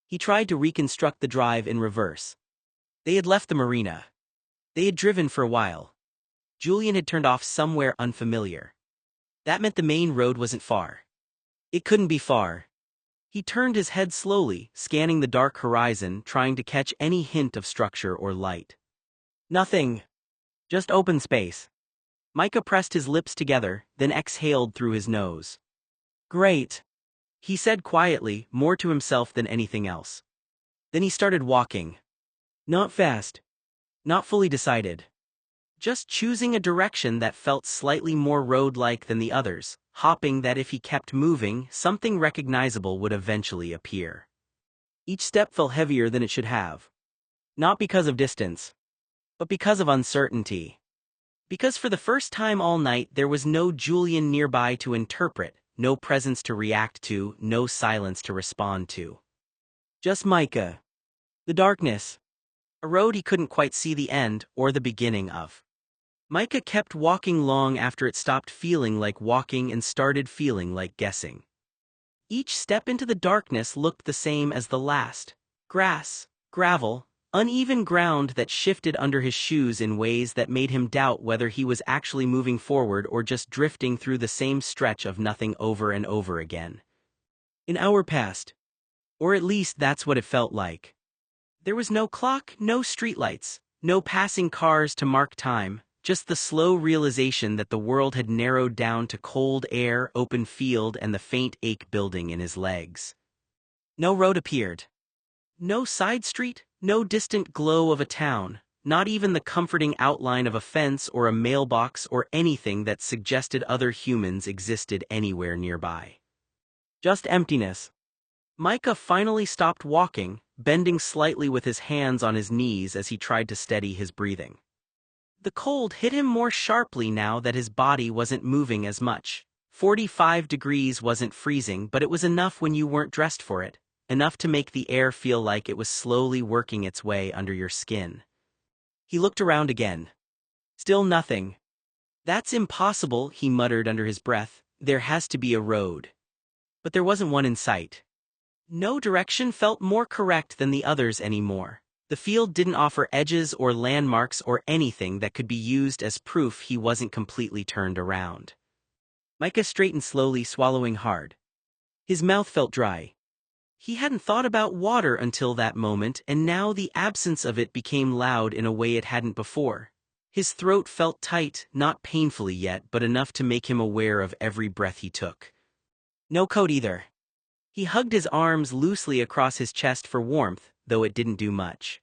He tried to reconstruct the drive in reverse. They had left the marina. They had driven for a while. Julian had turned off somewhere unfamiliar. That meant the main road wasn't far. It couldn't be far. He turned his head slowly, scanning the dark horizon, trying to catch any hint of structure or light. Nothing. Just open space. Micah pressed his lips together, then exhaled through his nose. Great, he said quietly, more to himself than anything else. Then he started walking. Not fast. Not fully decided. Just choosing a direction that felt slightly more road-like than the others, hoping that if he kept moving, something recognizable would eventually appear. Each step felt heavier than it should have. Not because of distance, but because of uncertainty. Because for the first time all night there was no Julian nearby to interpret, no presence to react to, no silence to respond to. Just Micah. The darkness. A road he couldn't quite see the end or the beginning of. Micah kept walking long after it stopped feeling like walking and started feeling like guessing. Each step into the darkness looked the same as the last. Grass, gravel, uneven ground that shifted under his shoes in ways that made him doubt whether he was actually moving forward or just drifting through the same stretch of nothing over and over again. An hour passed. Or at least that's what it felt like. There was no clock, no streetlights, no passing cars to mark time, just the slow realization that the world had narrowed down to cold air, open field, and the faint ache building in his legs. No road appeared. No side street, no distant glow of a town, not even the comforting outline of a fence or a mailbox or anything that suggested other humans existed anywhere nearby. Just emptiness. Micah finally stopped walking, bending slightly with his hands on his knees as he tried to steady his breathing. The cold hit him more sharply now that his body wasn't moving as much. 45 degrees wasn't freezing, but it was enough when you weren't dressed for it, enough to make the air feel like it was slowly working its way under your skin. He looked around again. Still nothing. "That's impossible," he muttered under his breath. "There has to be a road." But there wasn't one in sight. No direction felt more correct than the others anymore. The field didn't offer edges or landmarks or anything that could be used as proof he wasn't completely turned around. Micah straightened slowly, swallowing hard. His mouth felt dry. He hadn't thought about water until that moment, and now the absence of it became loud in a way it hadn't before. His throat felt tight, not painfully yet, but enough to make him aware of every breath he took. No coat either. He hugged his arms loosely across his chest for warmth, though it didn't do much.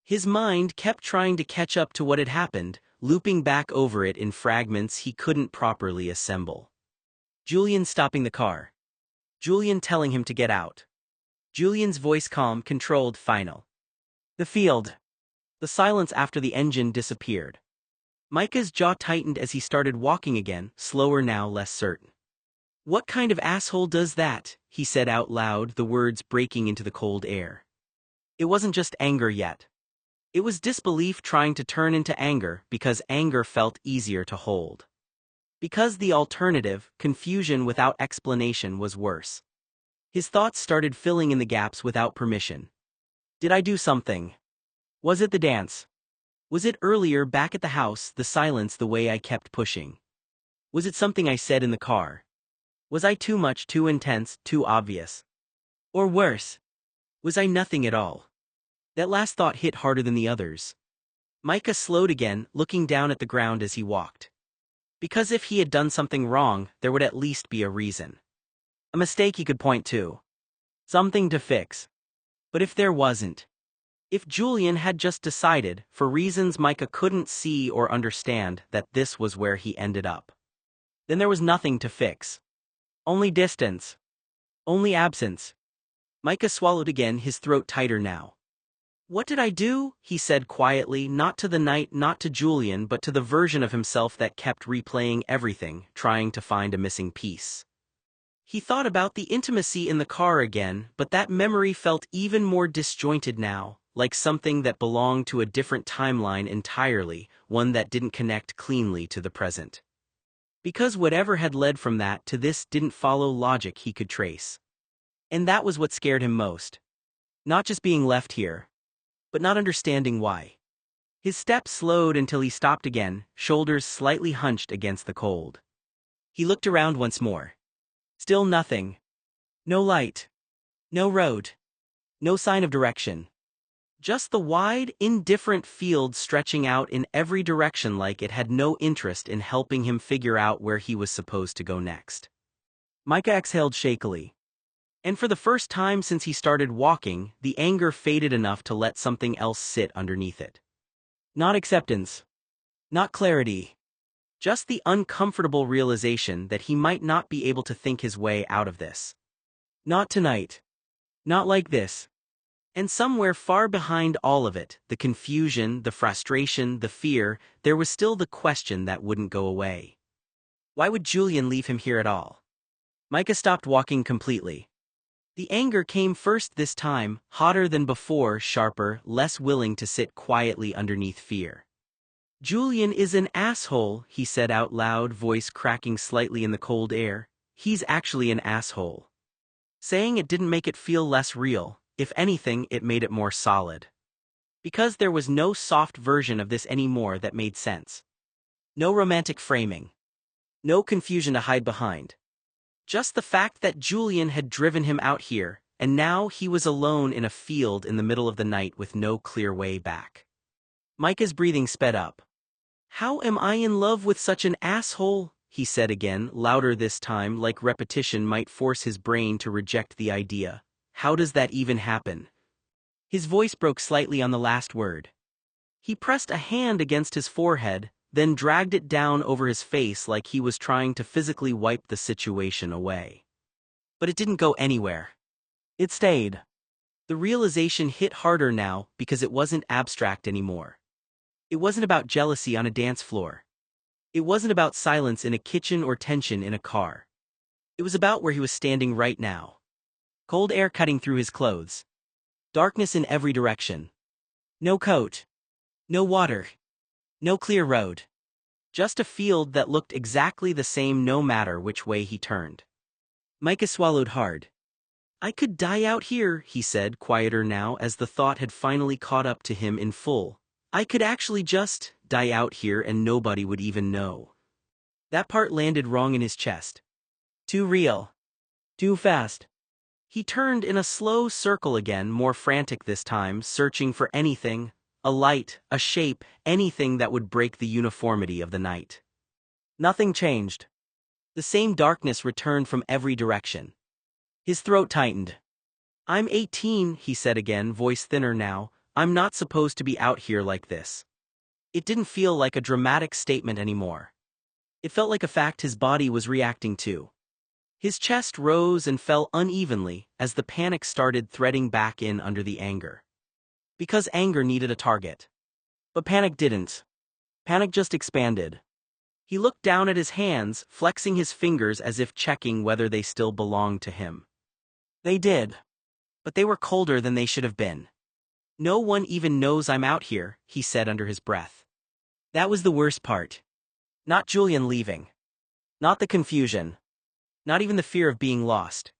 His mind kept trying to catch up to what had happened, looping back over it in fragments he couldn't properly assemble. Julian stopping the car. Julian telling him to get out. Julian's voice calm, controlled, final. The field. The silence after the engine disappeared. Micah's jaw tightened as he started walking again, slower now, less certain. "What kind of asshole does that?" he said out loud, the words breaking into the cold air. It wasn't just anger yet. It was disbelief trying to turn into anger because anger felt easier to hold. Because the alternative, confusion without explanation, was worse. His thoughts started filling in the gaps without permission. Did I do something? Was it the dance? Was it earlier back at the house, the silence, the way I kept pushing? Was it something I said in the car? Was I too much, too intense, too obvious? Or worse, was I nothing at all? That last thought hit harder than the others. Micah slowed again, looking down at the ground as he walked. Because if he had done something wrong, there would at least be a reason. A mistake he could point to. Something to fix. But if there wasn't, if Julian had just decided, for reasons Micah couldn't see or understand, that this was where he ended up, then there was nothing to fix. Only distance. Only absence. Micah swallowed again, his throat tighter now. "What did I do?" he said quietly, not to the night, not to Julian, but to the version of himself that kept replaying everything, trying to find a missing piece. He thought about the intimacy in the car again, but that memory felt even more disjointed now, like something that belonged to a different timeline entirely, one that didn't connect cleanly to the present. Because whatever had led from that to this didn't follow logic he could trace. And that was what scared him most. Not just being left here, but not understanding why. His steps slowed until he stopped again, shoulders slightly hunched against the cold. He looked around once more. Still nothing. No light. No road. No sign of direction. Just the wide, indifferent field stretching out in every direction like it had no interest in helping him figure out where he was supposed to go next. Micah exhaled shakily. And for the first time since he started walking, the anger faded enough to let something else sit underneath it. Not acceptance. Not clarity. Just the uncomfortable realization that he might not be able to think his way out of this. Not tonight. Not like this. And somewhere far behind all of it, the confusion, the frustration, the fear, there was still the question that wouldn't go away. Why would Julian leave him here at all? Micah stopped walking completely. The anger came first this time, hotter than before, sharper, less willing to sit quietly underneath fear. "Julian is an asshole," he said out loud, voice cracking slightly in the cold air. "He's actually an asshole." Saying it didn't make it feel less real. If anything, it made it more solid. Because there was no soft version of this anymore that made sense. No romantic framing. No confusion to hide behind. Just the fact that Julian had driven him out here, and now he was alone in a field in the middle of the night with no clear way back. Micah's breathing sped up. "How am I in love with such an asshole?" he said again, louder this time, like repetition might force his brain to reject the idea. "How does that even happen?" His voice broke slightly on the last word. He pressed a hand against his forehead, then dragged it down over his face like he was trying to physically wipe the situation away. But it didn't go anywhere. It stayed. The realization hit harder now because it wasn't abstract anymore. It wasn't about jealousy on a dance floor. It wasn't about silence in a kitchen or tension in a car. It was about where he was standing right now. Cold air cutting through his clothes. Darkness in every direction. No coat. No water. No clear road. Just a field that looked exactly the same no matter which way he turned. Micah swallowed hard. I could die out here, he said, quieter now as the thought had finally caught up to him in full. I could actually just die out here and nobody would even know. That part landed wrong in his chest. Too real. Too fast. He turned in a slow circle again, more frantic this time, searching for anything, a light, a shape, anything that would break the uniformity of the night. Nothing changed. The same darkness returned from every direction. His throat tightened. I'm 18, he said again, voice thinner now. I'm not supposed to be out here like this. It didn't feel like a dramatic statement anymore. It felt like a fact his body was reacting to. His chest rose and fell unevenly as the panic started threading back in under the anger. Because anger needed a target. But panic didn't. Panic just expanded. He looked down at his hands, flexing his fingers as if checking whether they still belonged to him. They did. But they were colder than they should have been. No one even knows I'm out here, he said under his breath. That was the worst part. Not Julian leaving. Not the confusion. Not even the fear of being lost.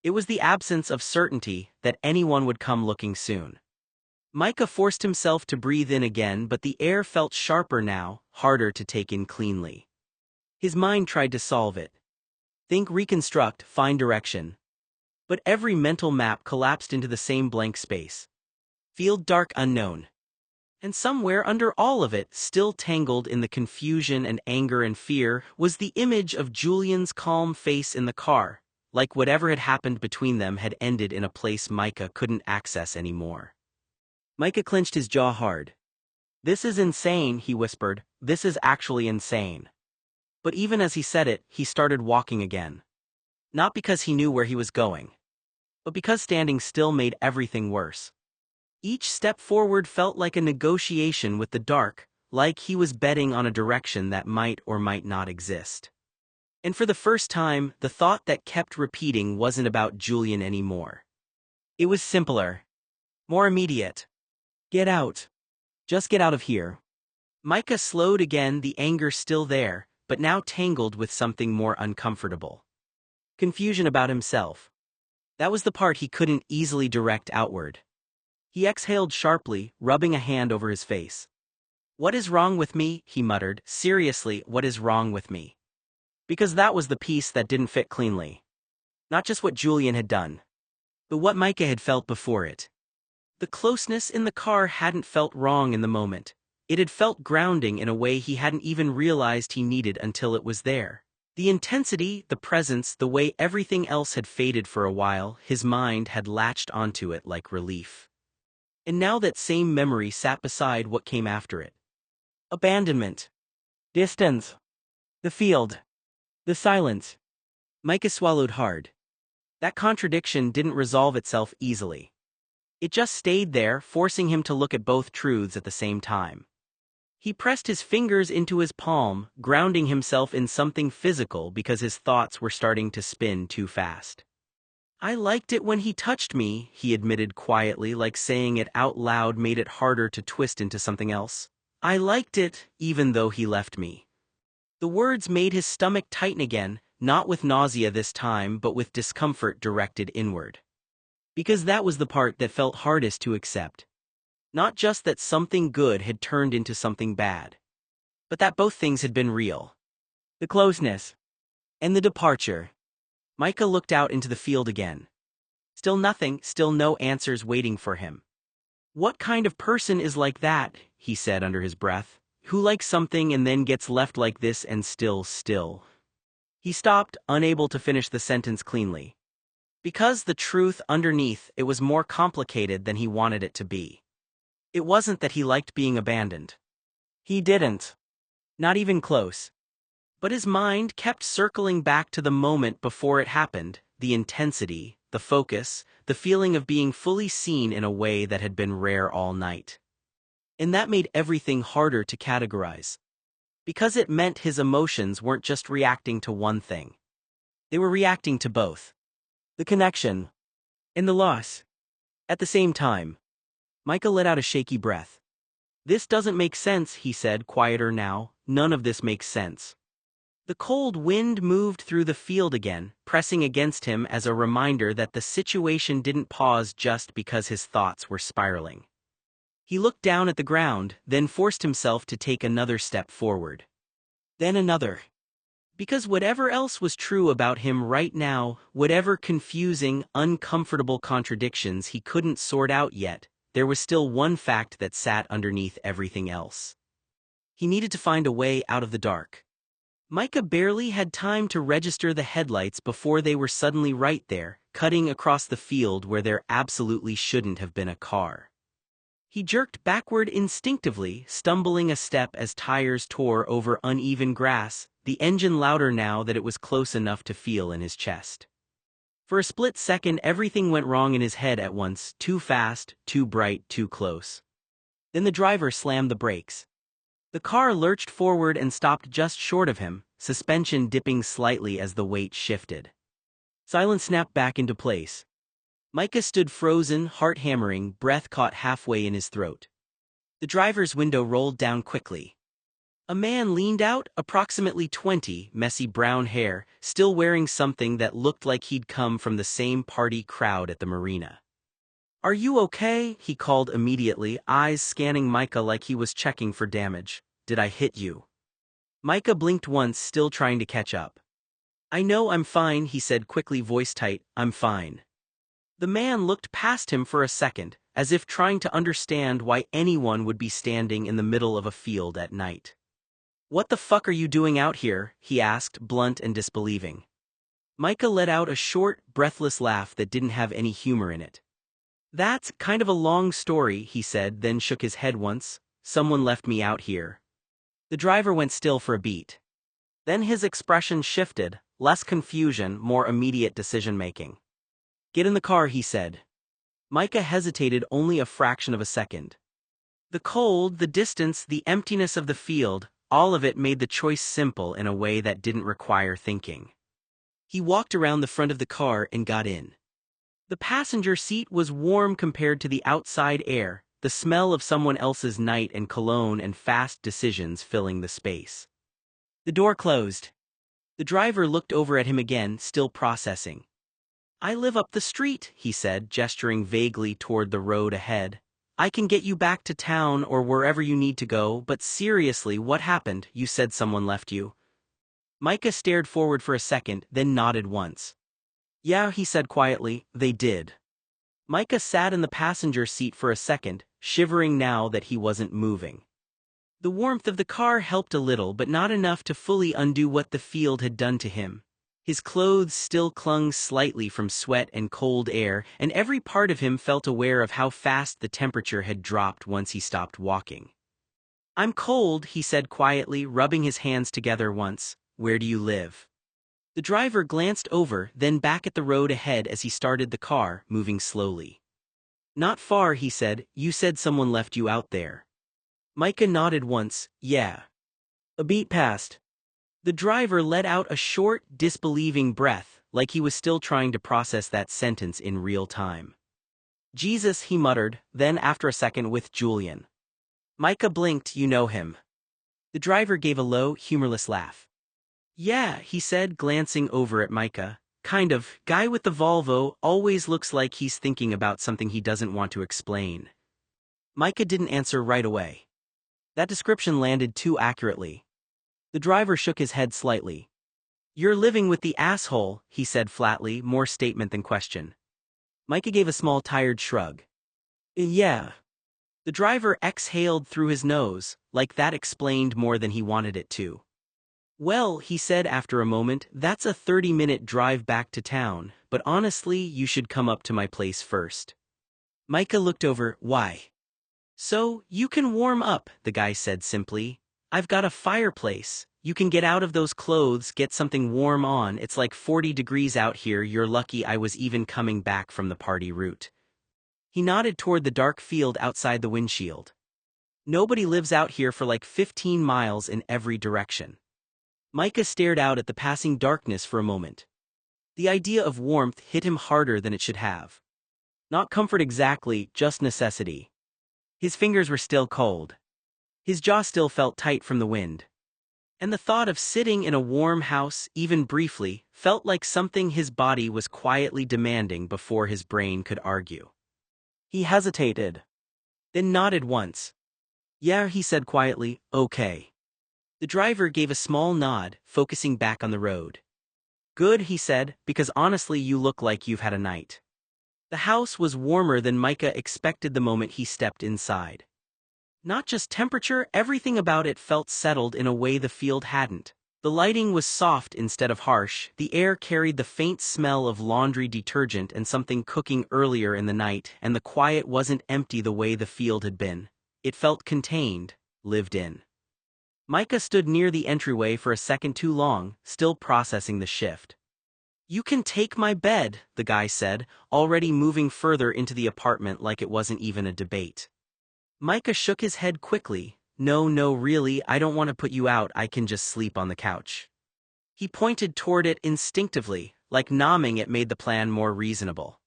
It was the absence of certainty that anyone would come looking soon. Micah forced himself to breathe in again, but the air felt sharper now, harder to take in cleanly. His mind tried to solve it. Think, reconstruct, find direction. But every mental map collapsed into the same blank space. Field dark unknown. And somewhere under all of it, still tangled in the confusion and anger and fear, was the image of Julian's calm face in the car, like whatever had happened between them had ended in a place Micah couldn't access anymore. Micah clenched his jaw hard. This is insane, he whispered. This is actually insane. But even as he said it, he started walking again. Not because he knew where he was going, but because standing still made everything worse. Each step forward felt like a negotiation with the dark, like he was betting on a direction that might or might not exist. And for the first time, the thought that kept repeating wasn't about Julian anymore. It was simpler. More immediate. Get out. Just get out of here. Micah slowed again, the anger still there, but now tangled with something more uncomfortable. Confusion about himself. That was the part he couldn't easily direct outward. He exhaled sharply, rubbing a hand over his face. What is wrong with me? He muttered. Seriously, what is wrong with me? Because that was the piece that didn't fit cleanly. Not just what Julian had done, but what Micah had felt before it. The closeness in the car hadn't felt wrong in the moment. It had felt grounding in a way he hadn't even realized he needed until it was there. The intensity, the presence, the way everything else had faded for a while, his mind had latched onto it like relief. And now that same memory sat beside what came after it. Abandonment. Distance. The field. The silence. Micah swallowed hard. That contradiction didn't resolve itself easily. It just stayed there, forcing him to look at both truths at the same time. He pressed his fingers into his palm, grounding himself in something physical because his thoughts were starting to spin too fast. I liked it when he touched me, he admitted quietly, like saying it out loud made it harder to twist into something else. I liked it, even though he left me. The words made his stomach tighten again, not with nausea this time but with discomfort directed inward. Because that was the part that felt hardest to accept. Not just that something good had turned into something bad, but that both things had been real. The closeness. And the departure. Micah looked out into the field again. Still nothing, still no answers waiting for him. What kind of person is like that, he said under his breath, who likes something and then gets left like this and still. He stopped, unable to finish the sentence cleanly. Because the truth underneath it was more complicated than he wanted it to be. It wasn't that he liked being abandoned. He didn't. Not even close. But his mind kept circling back to the moment before it happened, the intensity, the focus, the feeling of being fully seen in a way that had been rare all night. And that made everything harder to categorize. Because it meant his emotions weren't just reacting to one thing. They were reacting to both. The connection. And the loss. At the same time. Micah let out a shaky breath. "This doesn't make sense," he said, quieter now. "None of this makes sense." The cold wind moved through the field again, pressing against him as a reminder that the situation didn't pause just because his thoughts were spiraling. He looked down at the ground, then forced himself to take another step forward. Then another. Because whatever else was true about him right now, whatever confusing, uncomfortable contradictions he couldn't sort out yet, there was still one fact that sat underneath everything else. He needed to find a way out of the dark. Micah barely had time to register the headlights before they were suddenly right there, cutting across the field where there absolutely shouldn't have been a car. He jerked backward instinctively, stumbling a step as tires tore over uneven grass, the engine louder now that it was close enough to feel in his chest. For a split second everything went wrong in his head at once, too fast, too bright, too close. Then the driver slammed the brakes. The car lurched forward and stopped just short of him, suspension dipping slightly as the weight shifted. Silence snapped back into place. Micah stood frozen, heart hammering, breath caught halfway in his throat. The driver's window rolled down quickly. A man leaned out, approximately 20, messy brown hair, still wearing something that looked like he'd come from the same party crowd at the marina. "Are you okay?" he called immediately, eyes scanning Micah like he was checking for damage. "Did I hit you?" Micah blinked once, still trying to catch up. "I know I'm fine," he said quickly, voice tight. "I'm fine." The man looked past him for a second, as if trying to understand why anyone would be standing in the middle of a field at night. "What the fuck are you doing out here?" he asked, blunt and disbelieving. Micah let out a short, breathless laugh that didn't have any humor in it. "That's kind of a long story," he said, then shook his head once. "Someone left me out here." The driver went still for a beat. Then his expression shifted, less confusion, more immediate decision-making. "Get in the car," he said. Micah hesitated only a fraction of a second. The cold, the distance, the emptiness of the field, all of it made the choice simple in a way that didn't require thinking. He walked around the front of the car and got in. The passenger seat was warm compared to the outside air, the smell of someone else's night and cologne and fast decisions filling the space. The door closed. The driver looked over at him again, still processing. "I live up the street," he said, gesturing vaguely toward the road ahead. "I can get you back to town or wherever you need to go, but seriously, what happened? You said someone left you." Micah stared forward for a second, then nodded once. "Yeah," he said quietly, "they did." Micah sat in the passenger seat for a second, shivering now that he wasn't moving. The warmth of the car helped a little, but not enough to fully undo what the field had done to him. His clothes still clung slightly from sweat and cold air, and every part of him felt aware of how fast the temperature had dropped once he stopped walking. "I'm cold," he said quietly, rubbing his hands together once. "Where do you live?" The driver glanced over, then back at the road ahead as he started the car, moving slowly. "Not far," he said. "You said someone left you out there." Micah nodded once. "Yeah." A beat passed. The driver let out a short, disbelieving breath, like he was still trying to process that sentence in real time. "Jesus," he muttered, then after a second, "with Julian." Micah blinked. "You know him." The driver gave a low, humorless laugh. "Yeah," he said, glancing over at Micah. "Kind of. Guy with the Volvo, always looks like he's thinking about something he doesn't want to explain." Micah didn't answer right away. That description landed too accurately. The driver shook his head slightly. "You're living with the asshole," he said flatly, more statement than question. Micah gave a small tired shrug. "Yeah." The driver exhaled through his nose, like that explained more than he wanted it to. "Well," he said after a moment, "that's a 30-minute drive back to town, but honestly, you should come up to my place first." Micah looked over. "Why?" So, you can warm up, the guy said simply. I've got a fireplace. You can get out of those clothes, get something warm on. It's like 40 degrees out here. You're lucky I was even coming back from the party route. He nodded toward the dark field outside the windshield. Nobody lives out here for like 15 miles in every direction. Micah stared out at the passing darkness for a moment. The idea of warmth hit him harder than it should have. Not comfort exactly, just necessity. His fingers were still cold. His jaw still felt tight from the wind. And the thought of sitting in a warm house, even briefly, felt like something his body was quietly demanding before his brain could argue. He hesitated, then nodded once. Yeah, he said quietly, okay. The driver gave a small nod, focusing back on the road. Good, he said, because honestly you look like you've had a night. The house was warmer than Micah expected the moment he stepped inside. Not just temperature, everything about it felt settled in a way the field hadn't. The lighting was soft instead of harsh, the air carried the faint smell of laundry detergent and something cooking earlier in the night, and the quiet wasn't empty the way the field had been. It felt contained, lived in. Micah stood near the entryway for a second too long, still processing the shift. You can take my bed, the guy said, already moving further into the apartment like it wasn't even a debate. Micah shook his head quickly. No, really, I don't want to put you out, I can just sleep on the couch. He pointed toward it instinctively, like nomming it made the plan more reasonable.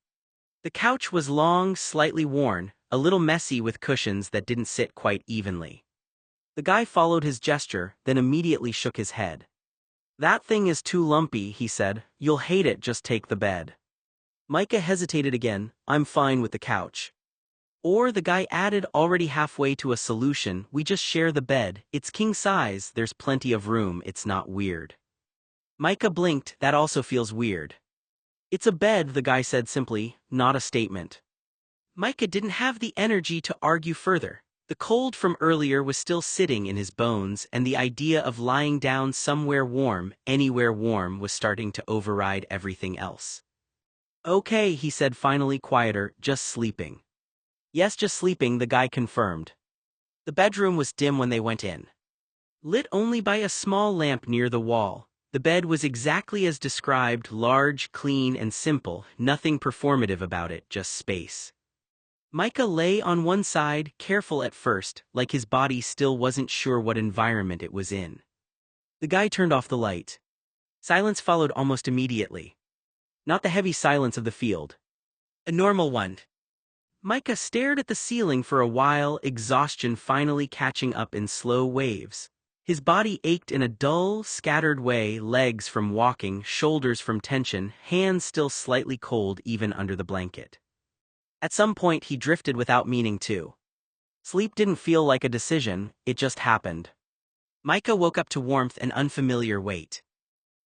The couch was long, slightly worn, a little messy with cushions that didn't sit quite evenly. The guy followed his gesture, then immediately shook his head. That thing is too lumpy, he said. You'll hate it, just take the bed. Micah hesitated again. I'm fine with the couch. Or the guy added, already halfway to a solution, we just share the bed, it's king size, there's plenty of room, it's not weird. Micah blinked, that also feels weird. It's a bed, the guy said simply, not a statement. Micah didn't have the energy to argue further. The cold from earlier was still sitting in his bones, and the idea of lying down somewhere warm, anywhere warm, was starting to override everything else. Okay, he said finally, quieter, just sleeping. Yes, just sleeping, the guy confirmed. The bedroom was dim when they went in. Lit only by a small lamp near the wall, the bed was exactly as described, large, clean, and simple, nothing performative about it, just space. Micah lay on one side, careful at first, like his body still wasn't sure what environment it was in. The guy turned off the light. Silence followed almost immediately. Not the heavy silence of the field. A normal one. Micah stared at the ceiling for a while, exhaustion finally catching up in slow waves. His body ached in a dull, scattered way, legs from walking, shoulders from tension, hands still slightly cold even under the blanket. At some point he drifted without meaning to. Sleep didn't feel like a decision, it just happened. Micah woke up to warmth and unfamiliar weight.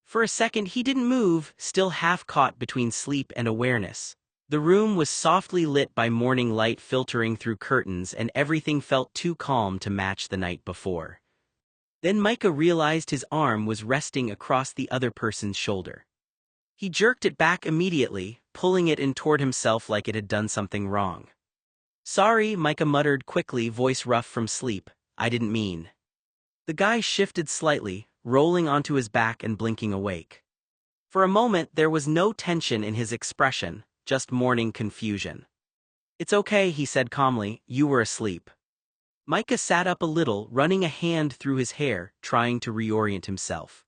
For a second he didn't move, still half caught between sleep and awareness. The room was softly lit by morning light filtering through curtains, and everything felt too calm to match the night before. Then Micah realized his arm was resting across the other person's shoulder. He jerked it back immediately, pulling it in toward himself like it had done something wrong. Sorry, Micah muttered quickly, voice rough from sleep. I didn't mean. The guy shifted slightly, rolling onto his back and blinking awake. For a moment there was no tension in his expression, just morning confusion. It's okay, he said calmly, you were asleep. Micah sat up a little, running a hand through his hair, trying to reorient himself.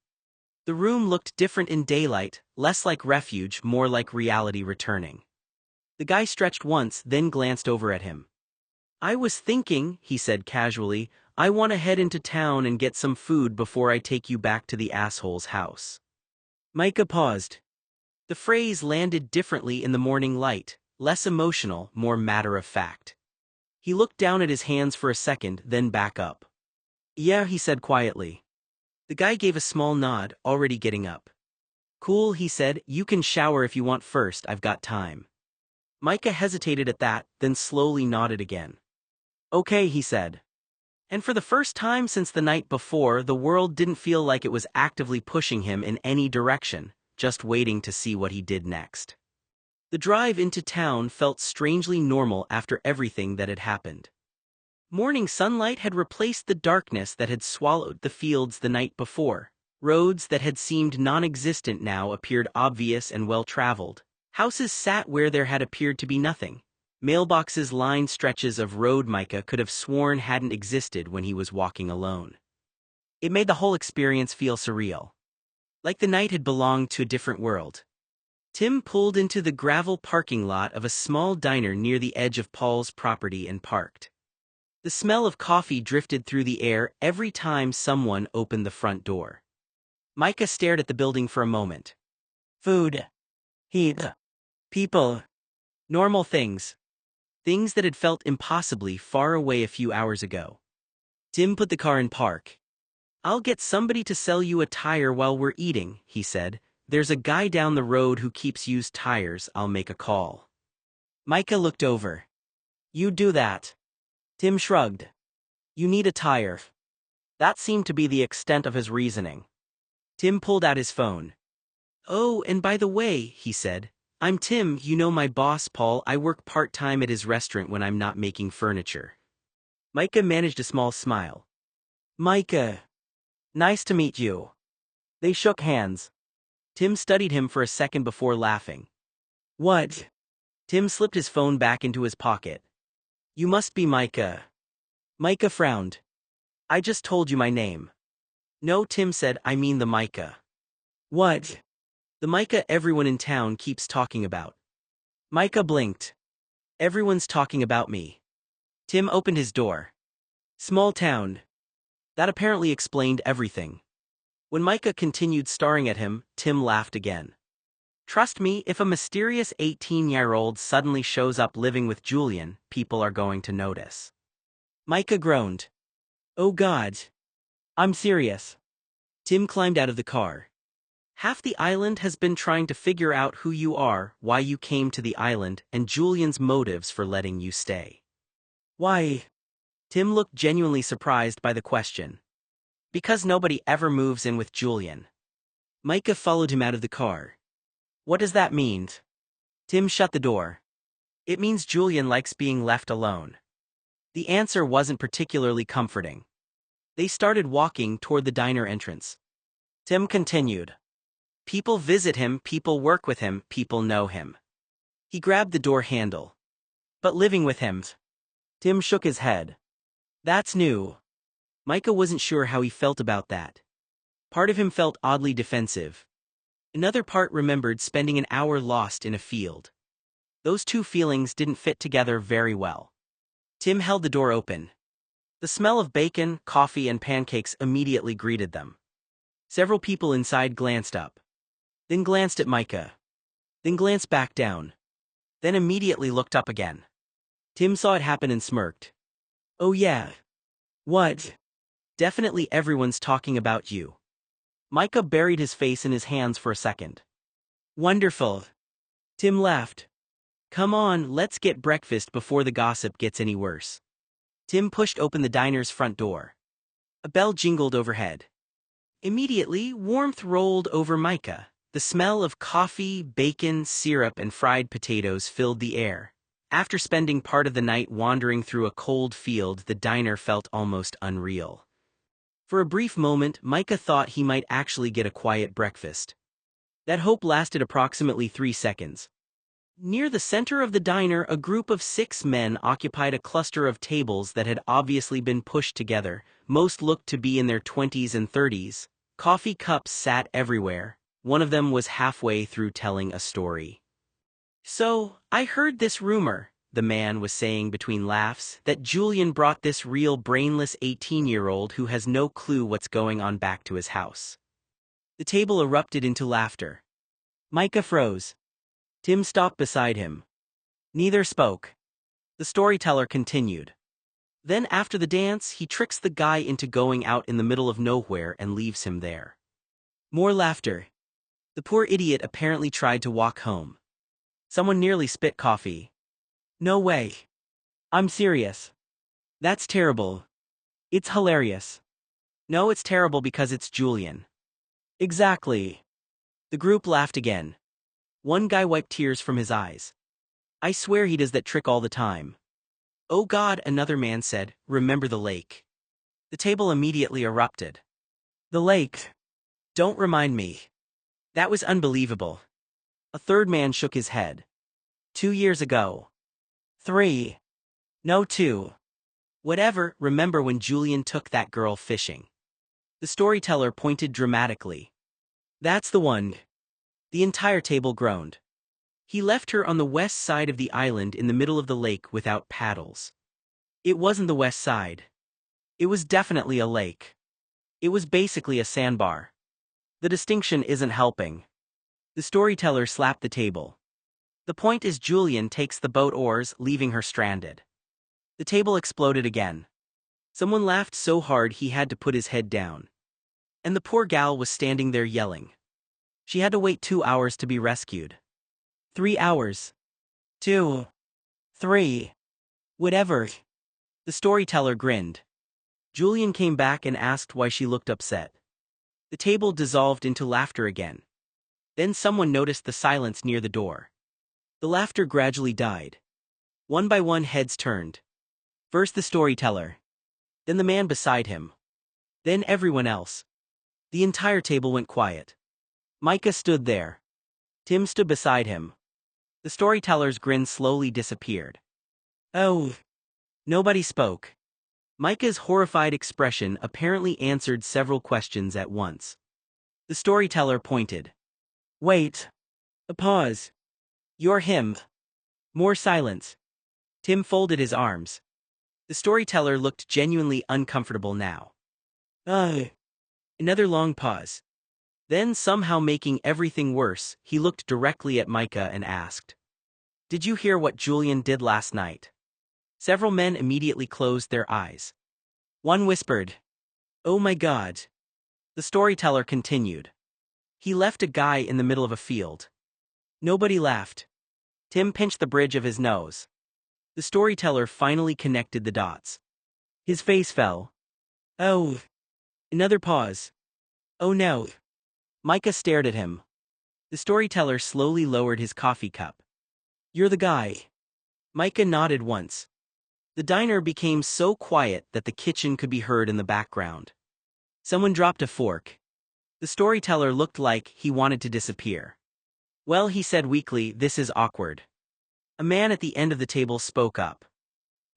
The room looked different in daylight, less like refuge, more like reality returning. The guy stretched once, then glanced over at him. I was thinking, he said casually, I want to head into town and get some food before I take you back to the asshole's house. Micah paused. The phrase landed differently in the morning light, less emotional, more matter-of-fact. He looked down at his hands for a second, then back up. Yeah, he said quietly. The guy gave a small nod, already getting up. Cool, he said, you can shower if you want first, I've got time. Micah hesitated at that, then slowly nodded again. Okay, he said. And for the first time since the night before, the world didn't feel like it was actively pushing him in any direction, just waiting to see what he did next. The drive into town felt strangely normal after everything that had happened. Morning sunlight had replaced the darkness that had swallowed the fields the night before. Roads that had seemed non-existent now appeared obvious and well-traveled. Houses sat where there had appeared to be nothing. Mailboxes lined stretches of road Micah could have sworn hadn't existed when he was walking alone. It made the whole experience feel surreal. Like the night had belonged to a different world. Tim pulled into the gravel parking lot of a small diner near the edge of Paul's property and parked. The smell of coffee drifted through the air every time someone opened the front door. Micah stared at the building for a moment. Food. Heat. People. Normal things. Things that had felt impossibly far away a few hours ago. Tim put the car in park. "I'll get somebody to sell you a tire while we're eating," he said. "There's a guy down the road who keeps used tires. I'll make a call." Micah looked over. "You do that." Tim shrugged. "You need a tire." That seemed to be the extent of his reasoning. Tim pulled out his phone. "Oh, and by the way," he said, "I'm Tim, you know my boss Paul. I work part-time at his restaurant when I'm not making furniture." Micah managed a small smile. "Micah. Nice to meet you." They shook hands. Tim studied him for a second before laughing. "What?" Tim slipped his phone back into his pocket. "You must be Micah." Micah frowned. "I just told you my name." "No," Tim said, "I mean the Micah." "What?" "The Micah everyone in town keeps talking about." Micah blinked. "Everyone's talking about me." Tim opened his door. "Small town." That apparently explained everything. When Micah continued staring at him, Tim laughed again. "Trust me, if a mysterious 18-year-old suddenly shows up living with Julian, people are going to notice." Micah groaned. "Oh God. I'm serious." Tim climbed out of the car. "Half the island has been trying to figure out who you are, why you came to the island, and Julian's motives for letting you stay." "Why?" Tim looked genuinely surprised by the question. "Because nobody ever moves in with Julian." Micah followed him out of the car. "What does that mean?" Tim shut the door. "It means Julian likes being left alone." The answer wasn't particularly comforting. They started walking toward the diner entrance. Tim continued. "People visit him, people work with him, people know him." He grabbed the door handle. "But living with him?" Tim shook his head. "That's new." Micah wasn't sure how he felt about that. Part of him felt oddly defensive. Another part remembered spending an hour lost in a field. Those two feelings didn't fit together very well. Tim held the door open. The smell of bacon, coffee, and pancakes immediately greeted them. Several people inside glanced up. Then glanced at Micah. Then glanced back down. Then immediately looked up again. Tim saw it happen and smirked. "Oh yeah. What?" "Definitely everyone's talking about you." Micah buried his face in his hands for a second. "Wonderful." Tim laughed. "Come on, let's get breakfast before the gossip gets any worse." Tim pushed open the diner's front door. A bell jingled overhead. Immediately, warmth rolled over Micah. The smell of coffee, bacon, syrup, and fried potatoes filled the air. After spending part of the night wandering through a cold field, the diner felt almost unreal. For a brief moment, Micah thought he might actually get a quiet breakfast. That hope lasted approximately 3 seconds. Near the center of the diner, a group of 6 men occupied a cluster of tables that had obviously been pushed together. Most looked to be in their 20s and 30s. Coffee cups sat everywhere. One of them was halfway through telling a story. "So, I heard this rumor," the man was saying between laughs, "that Julian brought this real brainless 18-year-old who has no clue what's going on back to his house." The table erupted into laughter. Micah froze. Tim stopped beside him. Neither spoke. The storyteller continued. "Then after the dance, he tricks the guy into going out in the middle of nowhere and leaves him there." More laughter. "The poor idiot apparently tried to walk home. Someone nearly spit coffee." "No way. I'm serious." "That's terrible." "It's hilarious." "No, it's terrible because it's Julian." "Exactly." The group laughed again. One guy wiped tears from his eyes. "I swear he does that trick all the time." Oh God, another man said, remember the lake. The table immediately erupted. The lake. Don't remind me. That was unbelievable. A third man shook his head. 2 years ago. 3. No, 2. Whatever, remember when Julian took that girl fishing? The storyteller pointed dramatically. That's the one. The entire table groaned. He left her on the west side of the island in the middle of the lake without paddles. It wasn't the west side. It was definitely a lake. It was basically a sandbar. The distinction isn't helping. The storyteller slapped the table. The point is Julian takes the boat oars, leaving her stranded. The table exploded again. Someone laughed so hard he had to put his head down. And the poor gal was standing there yelling. She had to wait 2 hours to be rescued. 3 hours. 2. 3. Whatever. The storyteller grinned. Julian came back and asked why she looked upset. The table dissolved into laughter again. Then someone noticed the silence near the door. The laughter gradually died. One by one heads turned. First the storyteller. Then the man beside him. Then everyone else. The entire table went quiet. Micah stood there. Tim stood beside him. The storyteller's grin slowly disappeared. Oh. Nobody spoke. Micah's horrified expression apparently answered several questions at once. The storyteller pointed. Wait. A pause. You're him. More silence. Tim folded his arms. The storyteller looked genuinely uncomfortable now. Another long pause. Then, somehow making everything worse, he looked directly at Micah and asked, Did you hear what Julian did last night? Several men immediately closed their eyes. One whispered, Oh my God. The storyteller continued. He left a guy in the middle of a field. Nobody laughed. Tim pinched the bridge of his nose. The storyteller finally connected the dots. His face fell. Oh. Another pause. Oh no. Micah stared at him. The storyteller slowly lowered his coffee cup. You're the guy. Micah nodded once. The diner became so quiet that the kitchen could be heard in the background. Someone dropped a fork. The storyteller looked like he wanted to disappear. Well, he said weakly, this is awkward. A man at the end of the table spoke up.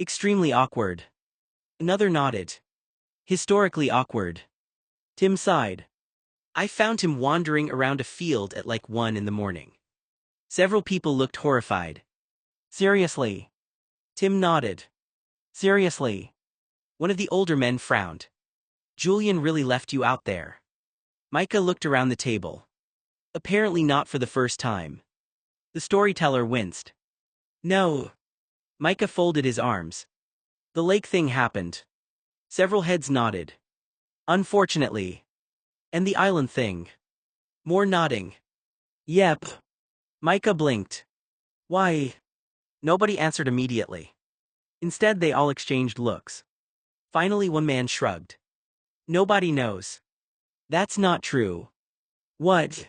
Extremely awkward. Another nodded. Historically awkward. Tim sighed. I found him wandering around a field at like 1 in the morning. Several people looked horrified. Seriously? Tim nodded. Seriously? One of the older men frowned. Julian really left you out there. Micah looked around the table. Apparently not for the first time. The storyteller winced. No. Micah folded his arms. The lake thing happened. Several heads nodded. Unfortunately. And the island thing. More nodding. Yep. Micah blinked. Why? Nobody answered immediately. Instead, they all exchanged looks. Finally, one man shrugged. Nobody knows. That's not true. What?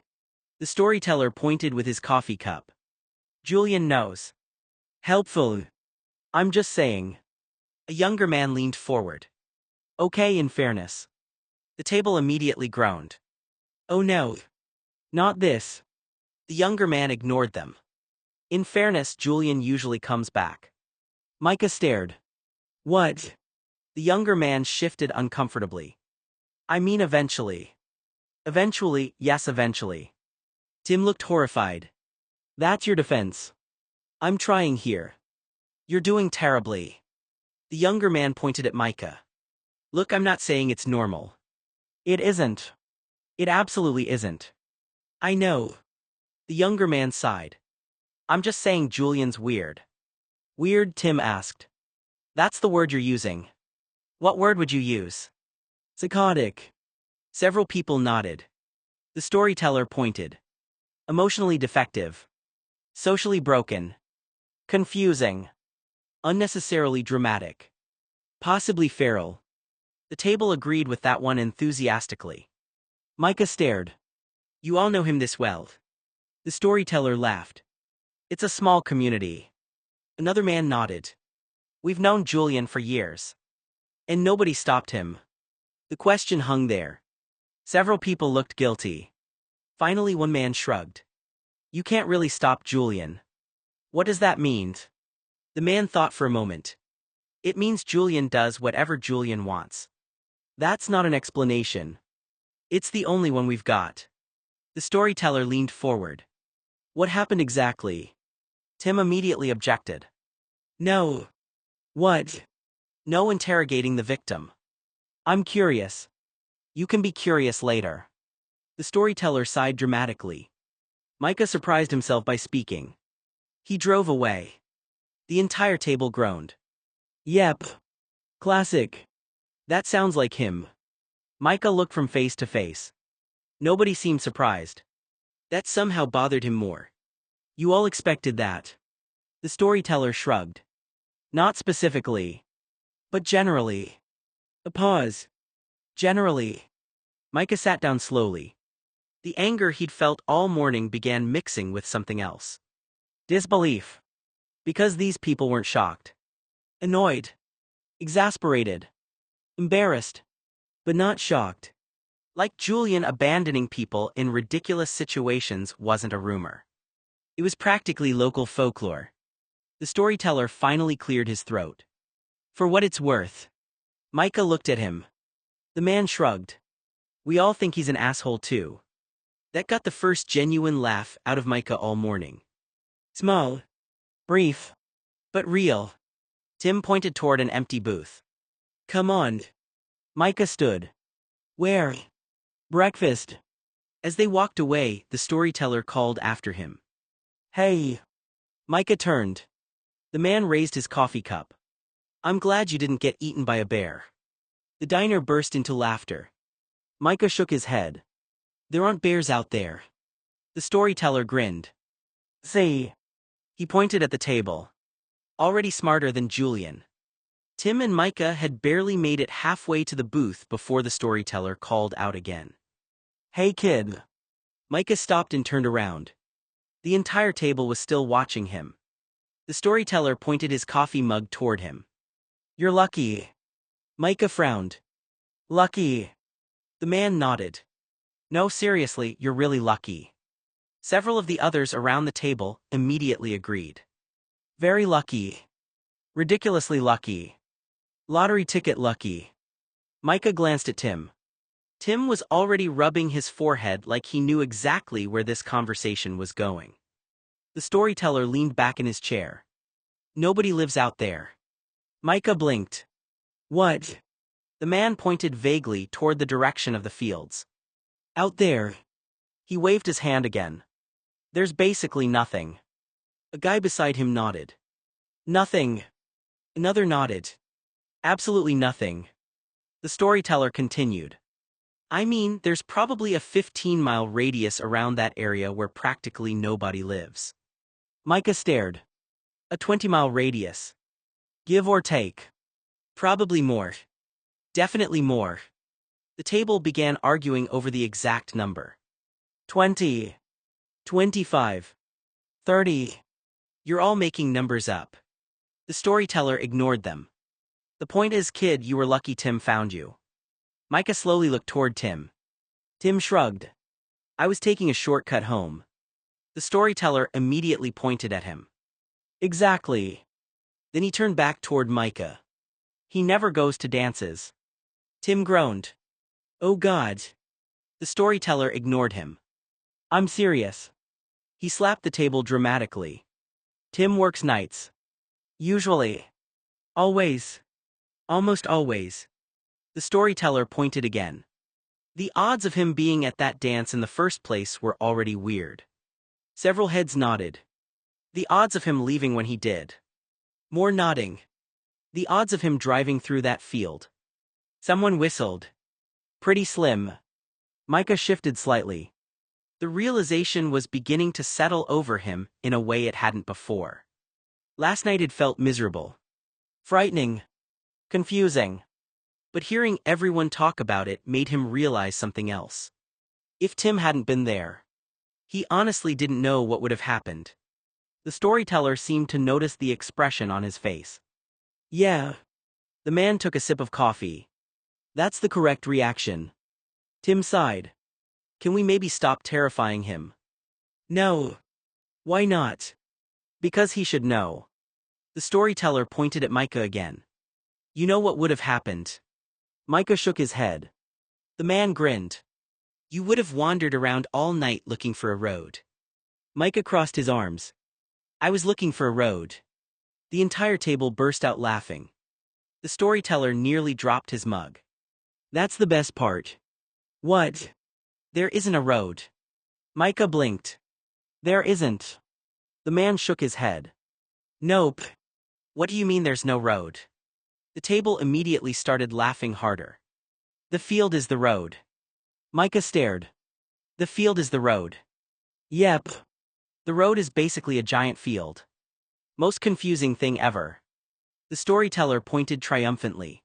The storyteller pointed with his coffee cup. Julian knows. Helpful. I'm just saying. A younger man leaned forward. Okay, in fairness. The table immediately groaned. Oh no. Not this. The younger man ignored them. In fairness, Julian usually comes back. Micah stared. What? The younger man shifted uncomfortably. I mean eventually. Eventually, yes eventually. Tim looked horrified. That's your defense. I'm trying here. You're doing terribly. The younger man pointed at Micah. Look, I'm not saying it's normal. It isn't. It absolutely isn't. I know. The younger man sighed. I'm just saying Julian's weird. Weird? Tim asked. That's the word you're using. What word would you use? Psychotic. Several people nodded. The storyteller pointed. Emotionally defective. Socially broken. Confusing. Unnecessarily dramatic. Possibly feral. The table agreed with that one enthusiastically. Micah stared. You all know him this well. The storyteller laughed. It's a small community. Another man nodded. We've known Julian for years. And nobody stopped him. The question hung there. Several people looked guilty. Finally, one man shrugged. You can't really stop Julian. What does that mean? The man thought for a moment. It means Julian does whatever Julian wants. That's not an explanation. It's the only one we've got. The storyteller leaned forward. What happened exactly? Tim immediately objected. No. What? No interrogating the victim. I'm curious. You can be curious later. The storyteller sighed dramatically. Micah surprised himself by speaking. He drove away. The entire table groaned. Yep. Classic. That sounds like him. Micah looked from face to face. Nobody seemed surprised. That somehow bothered him more. You all expected that. The storyteller shrugged. Not specifically. But generally. A pause. Generally. Micah sat down slowly. The anger he'd felt all morning began mixing with something else. Disbelief. Because these people weren't shocked. Annoyed. Exasperated. Embarrassed. But not shocked. Like Julian abandoning people in ridiculous situations wasn't a rumor. It was practically local folklore. The storyteller finally cleared his throat. For what it's worth. Micah looked at him. The man shrugged. We all think he's an asshole too. That got the first genuine laugh out of Micah all morning. Small. Brief. But real. Tim pointed toward an empty booth. Come on. Micah stood. Where? Breakfast. As they walked away, the storyteller called after him. Hey. Micah turned. The man raised his coffee cup. I'm glad you didn't get eaten by a bear. The diner burst into laughter. Micah shook his head. There aren't bears out there. The storyteller grinned. See. He pointed at the table. Already smarter than Julian. Tim and Micah had barely made it halfway to the booth before the storyteller called out again. Hey kid. Micah stopped and turned around. The entire table was still watching him. The storyteller pointed his coffee mug toward him. You're lucky. Micah frowned. Lucky. The man nodded. No, seriously, you're really lucky. Several of the others around the table immediately agreed. Very lucky. Ridiculously lucky. Lottery ticket lucky. Micah glanced at Tim. Tim was already rubbing his forehead like he knew exactly where this conversation was going. The storyteller leaned back in his chair. Nobody lives out there. Micah blinked. What? The man pointed vaguely toward the direction of the fields. Out there. He waved his hand again. There's basically nothing. A guy beside him nodded. Nothing. Another nodded. Absolutely nothing. The storyteller continued. I mean, there's probably a 15-mile radius around that area where practically nobody lives. Micah stared. A 20-mile radius. Give or take. Probably more. Definitely more. The table began arguing over the exact number. 20. 25. 30. You're all making numbers up. The storyteller ignored them. The point is, kid, you were lucky Tim found you. Micah slowly looked toward Tim. Tim shrugged. I was taking a shortcut home. The storyteller immediately pointed at him. Exactly. Then he turned back toward Micah. He never goes to dances. Tim groaned. Oh God. The storyteller ignored him. I'm serious. He slapped the table dramatically. Tim works nights. Usually. Always. Almost always. The storyteller pointed again. The odds of him being at that dance in the first place were already weird. Several heads nodded. The odds of him leaving when he did. More nodding. The odds of him driving through that field. Someone whistled. Pretty slim. Micah shifted slightly. The realization was beginning to settle over him in a way it hadn't before. Last night it felt miserable. Frightening. Confusing. But hearing everyone talk about it made him realize something else. If Tim hadn't been there, he honestly didn't know what would have happened. The storyteller seemed to notice the expression on his face. Yeah. The man took a sip of coffee. That's the correct reaction. Tim sighed. Can we maybe stop terrifying him? No. Why not? Because he should know. The storyteller pointed at Micah again. You know what would have happened? Micah shook his head. The man grinned. You would have wandered around all night looking for a road. Micah crossed his arms. I was looking for a road. The entire table burst out laughing. The storyteller nearly dropped his mug. That's the best part. What? There isn't a road. Micah blinked. There isn't. The man shook his head. Nope. What do you mean there's no road? The table immediately started laughing harder. The field is the road. Micah stared. The field is the road. Yep. The road is basically a giant field. Most confusing thing ever. The storyteller pointed triumphantly.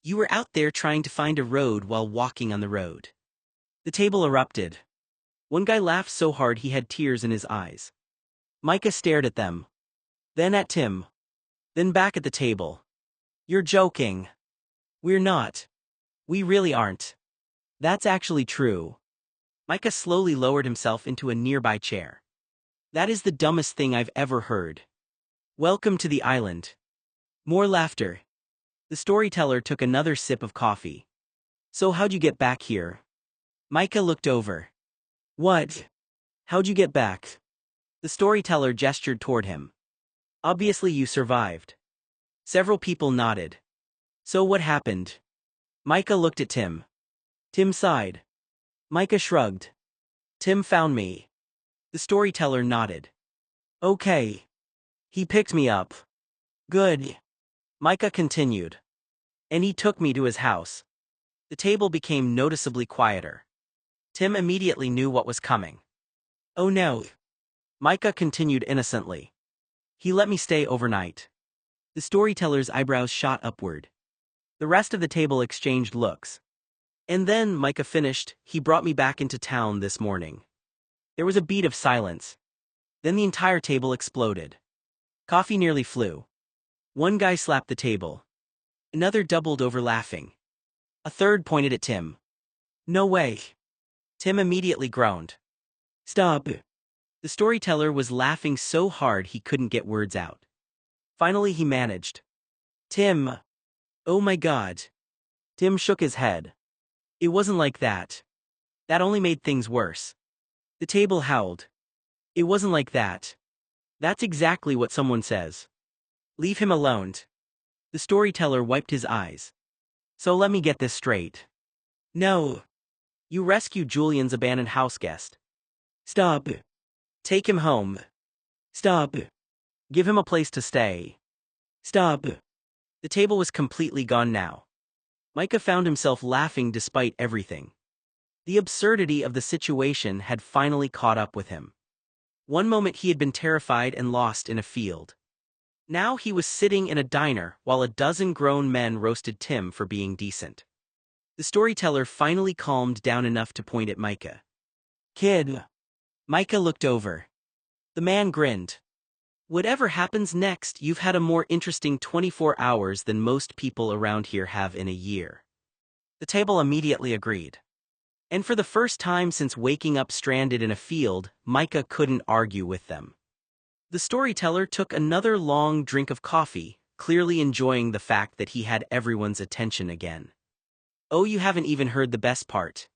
You were out there trying to find a road while walking on the road. The table erupted. One guy laughed so hard he had tears in his eyes. Micah stared at them. Then at Tim. Then back at the table. You're joking. We're not. We really aren't. That's actually true. Micah slowly lowered himself into a nearby chair. That is the dumbest thing I've ever heard. Welcome to the island. More laughter. The storyteller took another sip of coffee. So how'd you get back here? Micah looked over. What? How'd you get back? The storyteller gestured toward him. Obviously you survived. Several people nodded. So what happened? Micah looked at Tim. Tim sighed. Micah shrugged. Tim found me. The storyteller nodded. Okay. He picked me up. Good. Micah continued. And he took me to his house. The table became noticeably quieter. Tim immediately knew what was coming. Oh no. Micah continued innocently. He let me stay overnight. The storyteller's eyebrows shot upward. The rest of the table exchanged looks. And then, Micah finished, he brought me back into town this morning. There was a beat of silence. Then the entire table exploded. Coffee nearly flew. One guy slapped the table. Another doubled over laughing. A third pointed at Tim. No way. Tim immediately groaned. Stop. The storyteller was laughing so hard he couldn't get words out. Finally he managed. Tim. Oh my God. Tim shook his head. It wasn't like that. That only made things worse. The table howled. It wasn't like that. That's exactly what someone says. Leave him alone. The storyteller wiped his eyes. So let me get this straight. No. You rescued Julian's abandoned house guest. Stop. Take him home. Stop. Give him a place to stay. Stop. The table was completely gone now. Micah found himself laughing despite everything. The absurdity of the situation had finally caught up with him. One moment he had been terrified and lost in a field. Now he was sitting in a diner while a dozen grown men roasted Tim for being decent. The storyteller finally calmed down enough to point at Micah. Kid. Micah looked over. The man grinned. Whatever happens next, you've had a more interesting 24 hours than most people around here have in a year. The table immediately agreed. And for the first time since waking up stranded in a field, Micah couldn't argue with them. The storyteller took another long drink of coffee, clearly enjoying the fact that he had everyone's attention again. Oh, you haven't even heard the best part.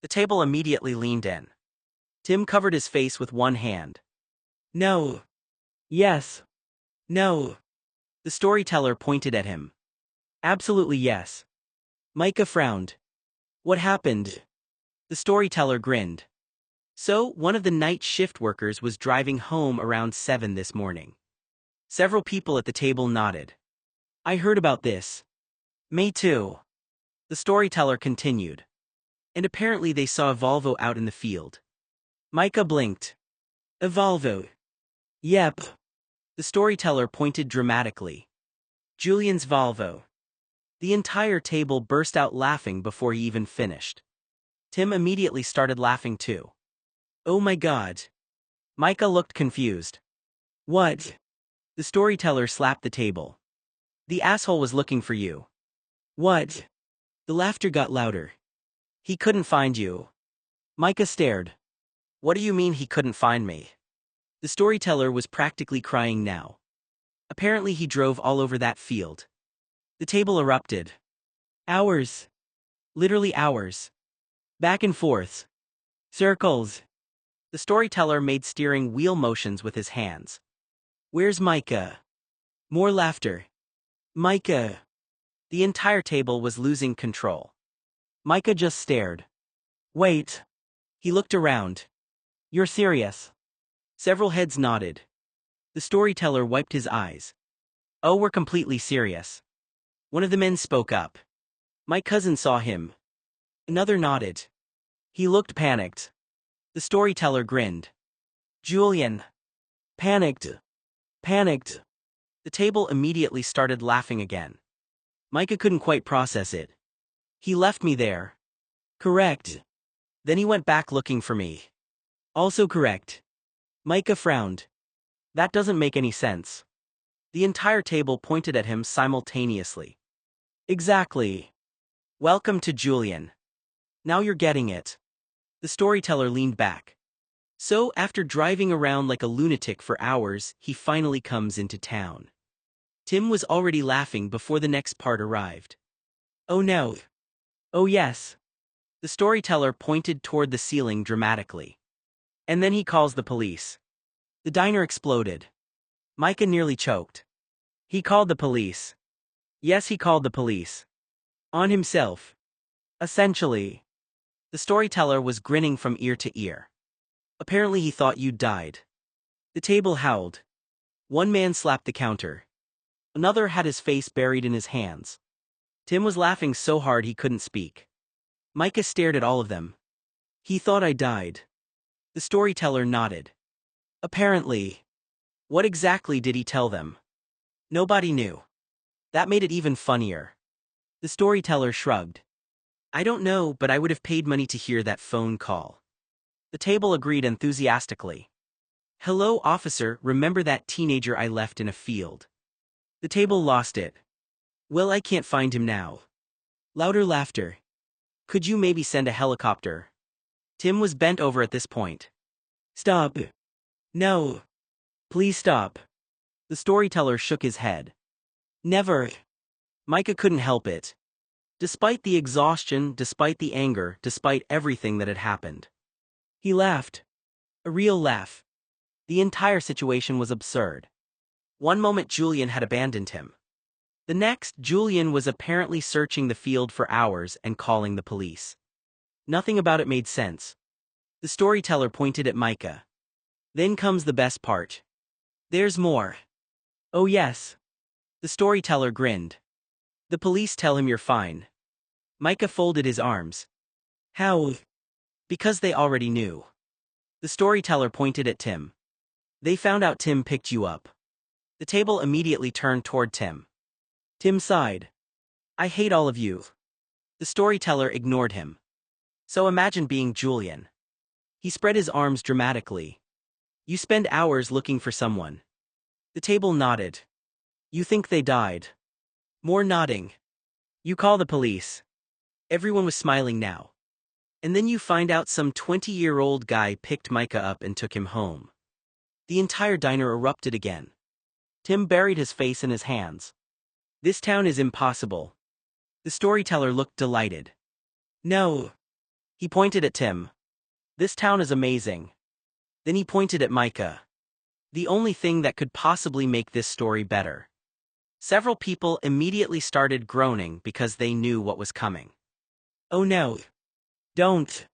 The table immediately leaned in. Tim covered his face with one hand. No. Yes. No. The storyteller pointed at him. Absolutely yes. Micah frowned. What happened? The storyteller grinned. So, one of the night shift workers was driving home around 7 this morning. Several people at the table nodded. I heard about this. Me too. The storyteller continued. And apparently they saw a Volvo out in the field. Micah blinked. A Volvo. Yep. The storyteller pointed dramatically. Julian's Volvo. The entire table burst out laughing before he even finished. Tim immediately started laughing too. Oh my God. Micah looked confused. What? The storyteller slapped the table. The asshole was looking for you. What? The laughter got louder. He couldn't find you. Micah stared. What do you mean he couldn't find me? The storyteller was practically crying now. Apparently he drove all over that field. The table erupted. Hours. Literally hours. Back and forth. Circles. The storyteller made steering wheel motions with his hands. Where's Micah? More laughter. Micah. The entire table was losing control. Micah just stared. Wait. He looked around. You're serious? Several heads nodded. The storyteller wiped his eyes. Oh, we're completely serious. One of the men spoke up. My cousin saw him. Another nodded. He looked panicked. The storyteller grinned. Julian. Panicked. Panicked. The table immediately started laughing again. Micah couldn't quite process it. He left me there. Correct. Then he went back looking for me. Also correct. Micah frowned. That doesn't make any sense. The entire table pointed at him simultaneously. Exactly. Welcome to Julian. Now you're getting it. The storyteller leaned back. So, after driving around like a lunatic for hours, he finally comes into town. Tim was already laughing before the next part arrived. Oh no. Oh yes. The storyteller pointed toward the ceiling dramatically. And then he calls the police. The diner exploded. Micah nearly choked. He called the police. Yes, he called the police. On himself. Essentially. The storyteller was grinning from ear to ear. Apparently he thought you'd died. The table howled. One man slapped the counter. Another had his face buried in his hands. Tim was laughing so hard he couldn't speak. Micah stared at all of them. He thought I died. The storyteller nodded. Apparently. What exactly did he tell them? Nobody knew. That made it even funnier. The storyteller shrugged. I don't know, but I would have paid money to hear that phone call. The table agreed enthusiastically. Hello, officer, remember that teenager I left in a field? The table lost it. Well, I can't find him now. Louder laughter. Could you maybe send a helicopter? Tim was bent over at this point. Stop. No. Please stop. The storyteller shook his head. Never. Micah couldn't help it. Despite the exhaustion, despite the anger, despite everything that had happened. He laughed. A real laugh. The entire situation was absurd. One moment Julian had abandoned him. The next, Julian was apparently searching the field for hours and calling the police. Nothing about it made sense. The storyteller pointed at Micah. Then comes the best part. There's more. Oh yes. The storyteller grinned. The police tell him you're fine. Micah folded his arms. How? Because they already knew. The storyteller pointed at Tim. They found out Tim picked you up. The table immediately turned toward Tim. Tim sighed. I hate all of you. The storyteller ignored him. So imagine being Julian. He spread his arms dramatically. You spend hours looking for someone. The table nodded. You think they died. More nodding. You call the police. Everyone was smiling now. And then you find out some 20-year-old guy picked Micah up and took him home. The entire diner erupted again. Tim buried his face in his hands. This town is impossible. The storyteller looked delighted. No. He pointed at Tim. This town is amazing. Then he pointed at Micah. The only thing that could possibly make this story better. Several people immediately started groaning because they knew what was coming. Oh no. Don't.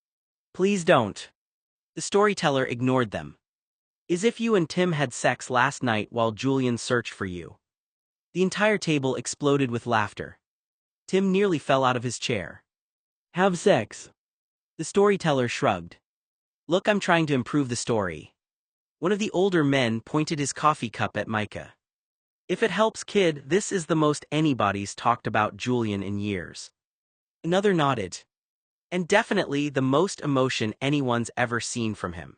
Please don't. The storyteller ignored them. As if you and Tim had sex last night while Julian searched for you. The entire table exploded with laughter. Tim nearly fell out of his chair. Have sex. The storyteller shrugged. Look, I'm trying to improve the story. One of the older men pointed his coffee cup at Micah. If it helps, kid, this is the most anybody's talked about Julian in years. Another nodded. And definitely the most emotion anyone's ever seen from him.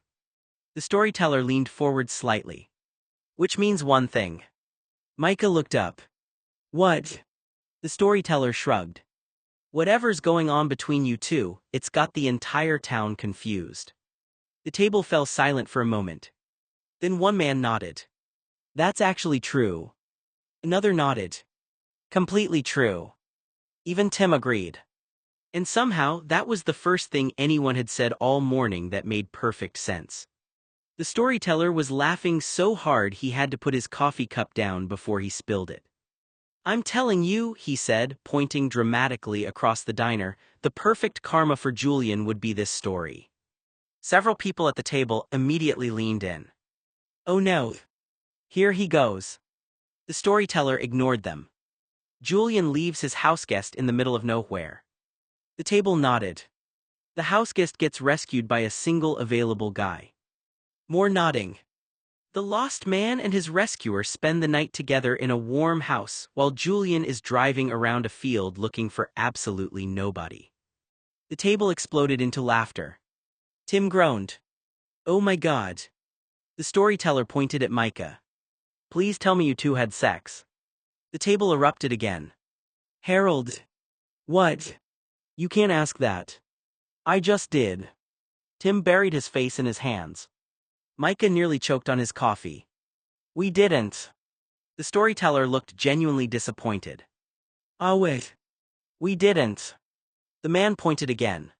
The storyteller leaned forward slightly. Which means one thing. Micah looked up. What? The storyteller shrugged. Whatever's going on between you two, it's got the entire town confused. The table fell silent for a moment. Then one man nodded. That's actually true. Another nodded. Completely true. Even Tim agreed. And somehow, that was the first thing anyone had said all morning that made perfect sense. The storyteller was laughing so hard he had to put his coffee cup down before he spilled it. I'm telling you, he said, pointing dramatically across the diner, the perfect karma for Julian would be this story. Several people at the table immediately leaned in. Oh no. Here he goes. The storyteller ignored them. Julian leaves his houseguest in the middle of nowhere. The table nodded. The houseguest gets rescued by a single available guy. More nodding. The lost man and his rescuer spend the night together in a warm house while Julian is driving around a field looking for absolutely nobody. The table exploded into laughter. Tim groaned. Oh my God. The storyteller pointed at Micah. Please tell me you two had sex. The table erupted again. Harold. What? You can't ask that. I just did. Tim buried his face in his hands. Micah nearly choked on his coffee. We didn't. The storyteller looked genuinely disappointed. Oh wait. We didn't. The man pointed again.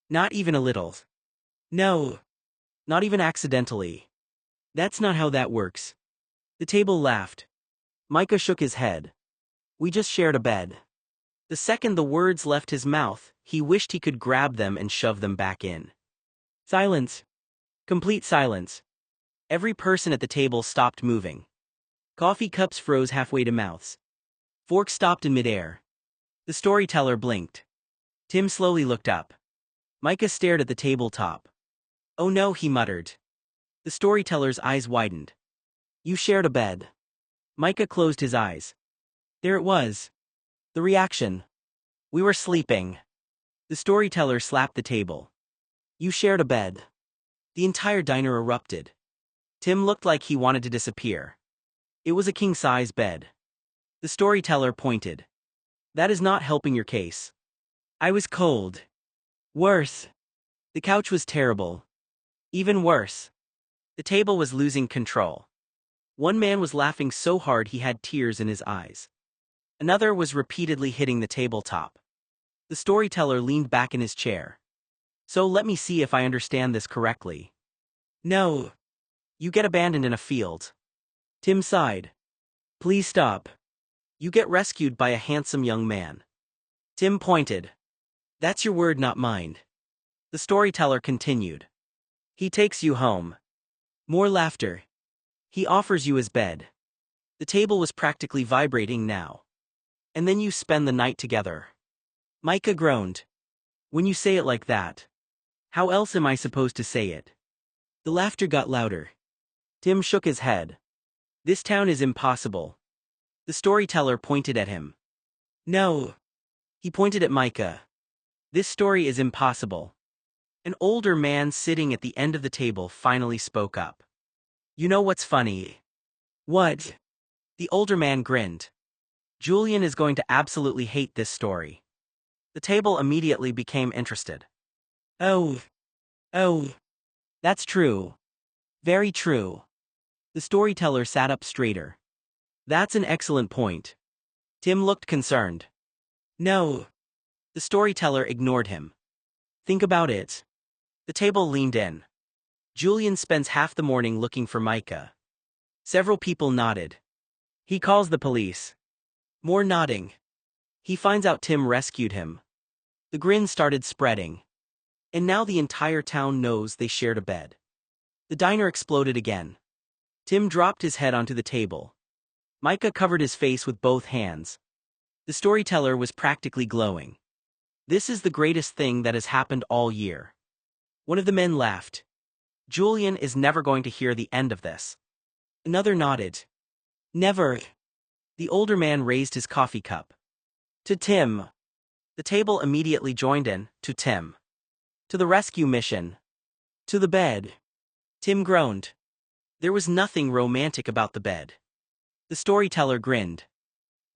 Not even a little. No. Not even accidentally. That's not how that works. The table laughed. Micah shook his head. We just shared a bed. The second the words left his mouth, he wished he could grab them and shove them back in. Silence. Complete silence. Every person at the table stopped moving. Coffee cups froze halfway to mouths. Forks stopped in midair. The storyteller blinked. Tim slowly looked up. Micah stared at the tabletop. Oh no, he muttered. The storyteller's eyes widened. You shared a bed. Micah closed his eyes. There it was. The reaction. We were sleeping. The storyteller slapped the table. You shared a bed. The entire diner erupted. Tim looked like he wanted to disappear. It was a king-size bed. The storyteller pointed. That is not helping your case. I was cold. Worse. The couch was terrible. Even worse. The table was losing control. One man was laughing so hard he had tears in his eyes. Another was repeatedly hitting the tabletop. The storyteller leaned back in his chair. So let me see if I understand this correctly. No. You get abandoned in a field. Tim sighed. Please stop. You get rescued by a handsome young man. Tim pointed. That's your word, not mine. The storyteller continued. He takes you home. More laughter. He offers you his bed. The table was practically vibrating now. And then you spend the night together. Micah groaned. When you say it like that, how else am I supposed to say it? The laughter got louder. Tim shook his head. This town is impossible. The storyteller pointed at him. No. He pointed at Micah. This story is impossible. An older man sitting at the end of the table finally spoke up. You know what's funny? What? The older man grinned. Julian is going to absolutely hate this story. The table immediately became interested. Oh. That's true. Very true. The storyteller sat up straighter. That's an excellent point. Tim looked concerned. No. The storyteller ignored him. Think about it. The table leaned in. Julian spends half the morning looking for Micah. Several people nodded. He calls the police. More nodding. He finds out Tim rescued him. The grin started spreading. And now the entire town knows they shared a bed. The diner exploded again. Tim dropped his head onto the table. Micah covered his face with both hands. The storyteller was practically glowing. This is the greatest thing that has happened all year. One of the men laughed. Julian is never going to hear the end of this. Another nodded. Never. The older man raised his coffee cup. To Tim. The table immediately joined in, to Tim. To the rescue mission. To the bed. Tim groaned. There was nothing romantic about the bed. The storyteller grinned.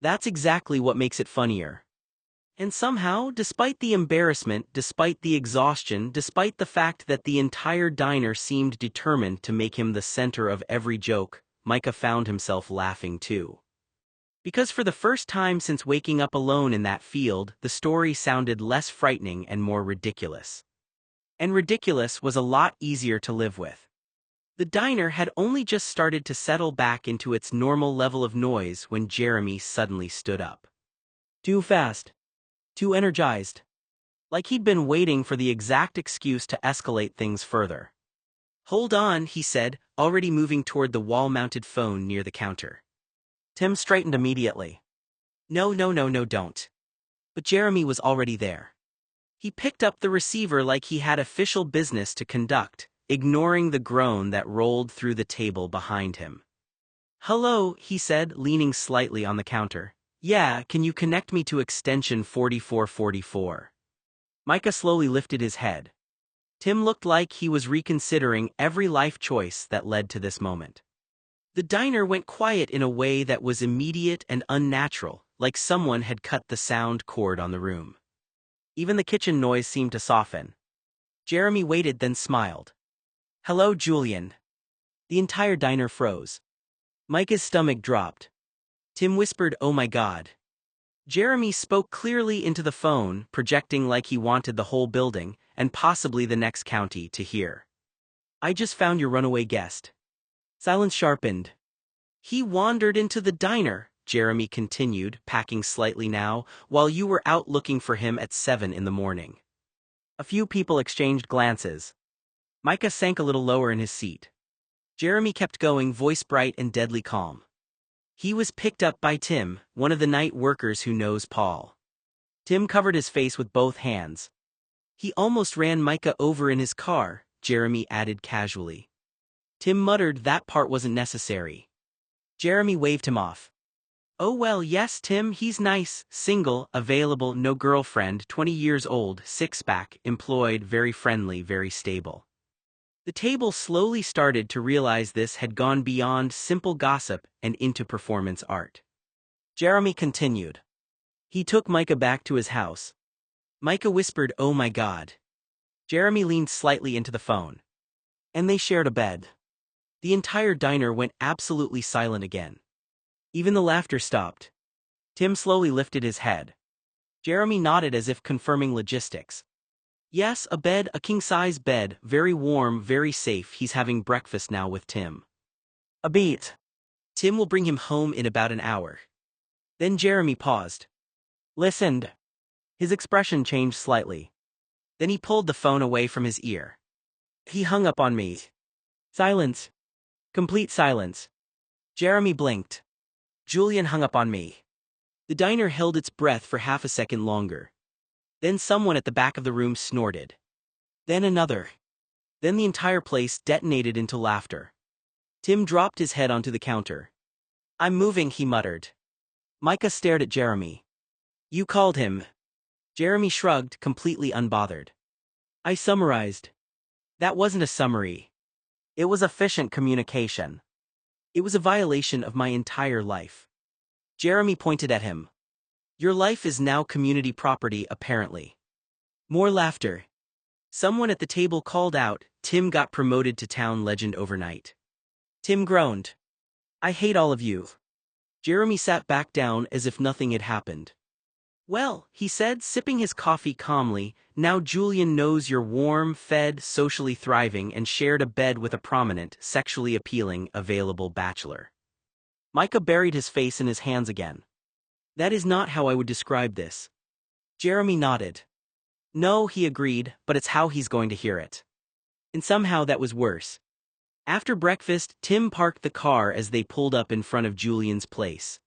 That's exactly what makes it funnier. And somehow, despite the embarrassment, despite the exhaustion, despite the fact that the entire diner seemed determined to make him the center of every joke, Micah found himself laughing too. Because for the first time since waking up alone in that field, the story sounded less frightening and more ridiculous. And ridiculous was a lot easier to live with. The diner had only just started to settle back into its normal level of noise when Jeremy suddenly stood up. Too fast. Too energized. Like he'd been waiting for the exact excuse to escalate things further. Hold on, he said, already moving toward the wall-mounted phone near the counter. Tim straightened immediately. No, no, no, no, don't. But Jeremy was already there. He picked up the receiver like he had official business to conduct, ignoring the groan that rolled through the table behind him. Hello, he said, leaning slightly on the counter. Yeah, can you connect me to extension 4444? Micah slowly lifted his head. Tim looked like he was reconsidering every life choice that led to this moment. The diner went quiet in a way that was immediate and unnatural, like someone had cut the sound cord on the room. Even the kitchen noise seemed to soften. Jeremy waited, then smiled. Hello, Julian. The entire diner froze. Micah's stomach dropped. Tim whispered, oh my God. Jeremy spoke clearly into the phone, projecting like he wanted the whole building, and possibly the next county, to hear. I just found your runaway guest. Silence sharpened. He wandered into the diner, Jeremy continued, packing slightly now, while you were out looking for him at 7 in the morning. A few people exchanged glances. Micah sank a little lower in his seat. Jeremy kept going, voice bright and deadly calm. He was picked up by Tim, one of the night workers who knows Paul. Tim covered his face with both hands. He almost ran Micah over in his car, Jeremy added casually. Tim muttered that part wasn't necessary. Jeremy waved him off. Oh well, yes Tim, he's nice, single, available, no girlfriend, 20 years old, six-pack, employed, very friendly, very stable. The table slowly started to realize this had gone beyond simple gossip and into performance art. Jeremy continued. He took Micah back to his house. Micah whispered, oh my God. Jeremy leaned slightly into the phone. And they shared a bed. The entire diner went absolutely silent again. Even the laughter stopped. Tim slowly lifted his head. Jeremy nodded as if confirming logistics. Yes, a bed, a king-size bed, very warm, very safe. He's having breakfast now with Tim. A beat. Tim will bring him home in about an hour. Then Jeremy paused. Listened. His expression changed slightly. Then he pulled the phone away from his ear. He hung up on me. Silence. Complete silence. Jeremy blinked. Julian hung up on me. The diner held its breath for half a second longer. Then someone at the back of the room snorted. Then another. Then the entire place detonated into laughter. Tim dropped his head onto the counter. I'm moving, he muttered. Micah stared at Jeremy. You called him. Jeremy shrugged, completely unbothered. I summarized. That wasn't a summary. It was efficient communication. It was a violation of my entire life. Jeremy pointed at him. Your life is now community property, apparently. More laughter. Someone at the table called out, Tim got promoted to town legend overnight. Tim groaned. I hate all of you. Jeremy sat back down as if nothing had happened. Well, he said, sipping his coffee calmly, now Julian knows you're warm, fed, socially thriving, and shared a bed with a prominent, sexually appealing, available bachelor. Micah buried his face in his hands again. That is not how I would describe this. Jeremy nodded. No, he agreed, but it's how he's going to hear it. And somehow that was worse. After breakfast, Tim parked the car as they pulled up in front of Julian's place.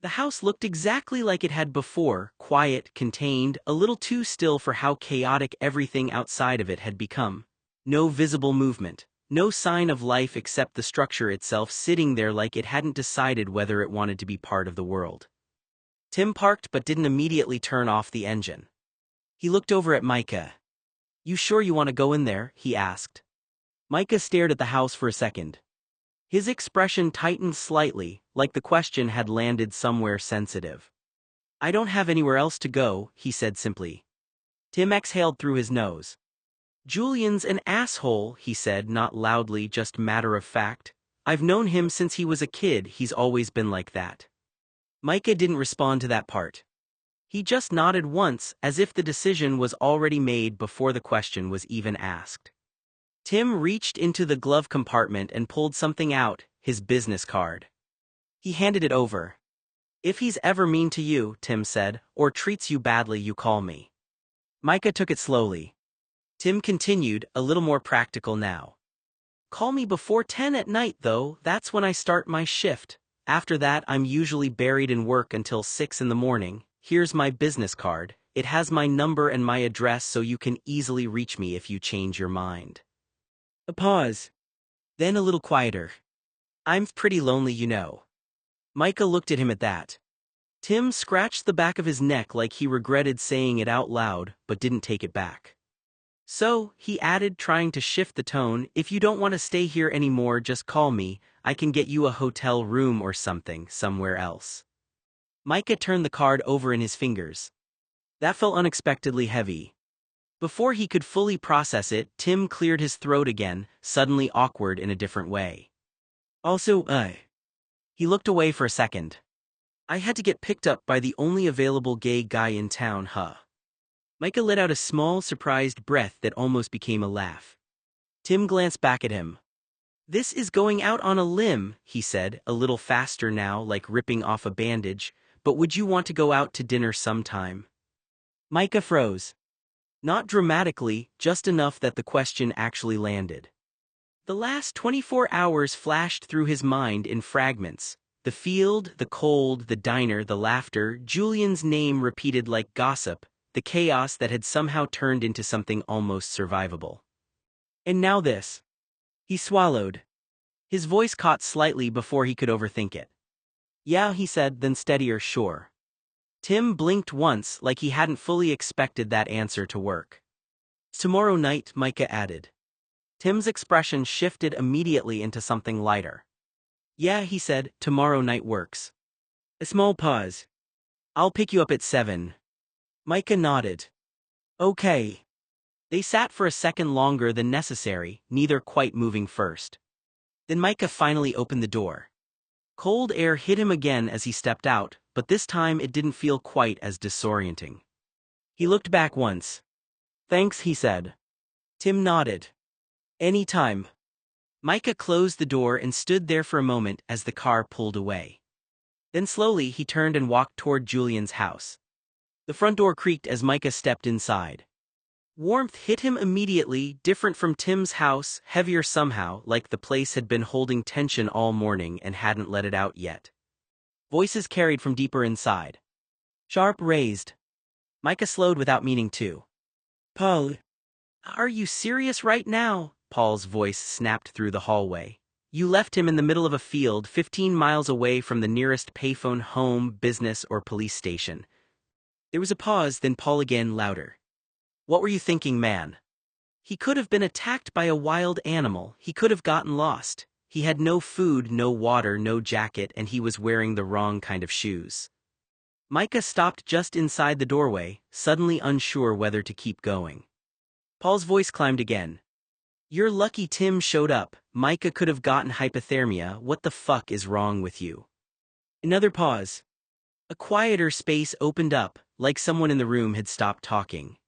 The house looked exactly like it had before, quiet, contained, a little too still for how chaotic everything outside of it had become. No visible movement, no sign of life except the structure itself sitting there like it hadn't decided whether it wanted to be part of the world. Tim parked but didn't immediately turn off the engine. He looked over at Micah. You sure you want to go in there? He asked. Micah stared at the house for a second. His expression tightened slightly, like the question had landed somewhere sensitive. I don't have anywhere else to go, he said simply. Tim exhaled through his nose. Julian's an asshole, he said, not loudly, just matter of fact. I've known him since he was a kid, he's always been like that. Micah didn't respond to that part. He just nodded once, as if the decision was already made before the question was even asked. Tim reached into the glove compartment and pulled something out, his business card. He handed it over. If he's ever mean to you, Tim said, or treats you badly, you call me. Micah took it slowly. Tim continued, a little more practical now. Call me before 10 at night though, that's when I start my shift. After that I'm usually buried in work until 6 in the morning. Here's my business card. It has my number and my address so you can easily reach me if you change your mind. A pause. Then a little quieter. I'm pretty lonely, you know. Micah looked at him at that. Tim scratched the back of his neck like he regretted saying it out loud, but didn't take it back. So, he added, trying to shift the tone, if you don't want to stay here anymore, just call me. I can get you a hotel room or something, somewhere else. Micah turned the card over in his fingers. That felt unexpectedly heavy. Before he could fully process it, Tim cleared his throat again, suddenly awkward in a different way. Also, He looked away for a second. I had to get picked up by the only available gay guy in town, huh? Micah let out a small, surprised breath that almost became a laugh. Tim glanced back at him. This is going out on a limb, he said, a little faster now, like ripping off a bandage, but would you want to go out to dinner sometime? Micah froze. Not dramatically, just enough that the question actually landed. The last 24 hours flashed through his mind in fragments. The field, the cold, the diner, the laughter, Julian's name repeated like gossip, the chaos that had somehow turned into something almost survivable. And now this. He swallowed. His voice caught slightly before he could overthink it. Yeah, he said, then steadier, sure. Tim blinked once, like he hadn't fully expected that answer to work. Tomorrow night, Micah added. Tim's expression shifted immediately into something lighter. Yeah, he said, tomorrow night works. A small pause. I'll pick you up at 7. Micah nodded. Okay. They sat for a second longer than necessary, neither quite moving first. Then Micah finally opened the door. Cold air hit him again as he stepped out, but this time it didn't feel quite as disorienting. He looked back once. Thanks, he said. Tim nodded. Any time. Micah closed the door and stood there for a moment as the car pulled away. Then slowly he turned and walked toward Julian's house. The front door creaked as Micah stepped inside. Warmth hit him immediately, different from Tim's house, heavier somehow, like the place had been holding tension all morning and hadn't let it out yet. Voices carried from deeper inside. Sharp, raised. Micah slowed without meaning to. Paul. Are you serious right now? Paul's voice snapped through the hallway. You left him in the middle of a field 15 miles away from the nearest payphone, home, business, or police station. There was a pause, then Paul again, louder. What were you thinking, man? He could have been attacked by a wild animal, he could have gotten lost. He had no food, no water, no jacket, and he was wearing the wrong kind of shoes. Micah stopped just inside the doorway, suddenly unsure whether to keep going. Paul's voice climbed again. You're lucky Tim showed up. Micah could have gotten hypothermia. What the fuck is wrong with you? Another pause. A quieter space opened up, like someone in the room had stopped talking.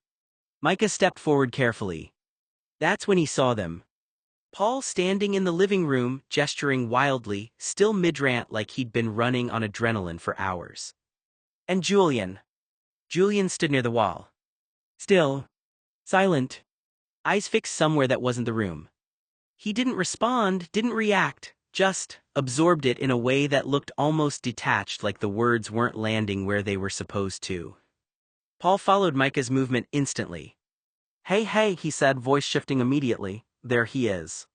Micah stepped forward carefully. That's when he saw them. Paul standing in the living room, gesturing wildly, still mid-rant like he'd been running on adrenaline for hours. And Julian. Julian stood near the wall. Still. Silent. Eyes fixed somewhere that wasn't the room. He didn't respond, didn't react, just absorbed it in a way that looked almost detached, like the words weren't landing where they were supposed to. Paul followed Micah's movement instantly. Hey, he said, voice shifting immediately. There he is.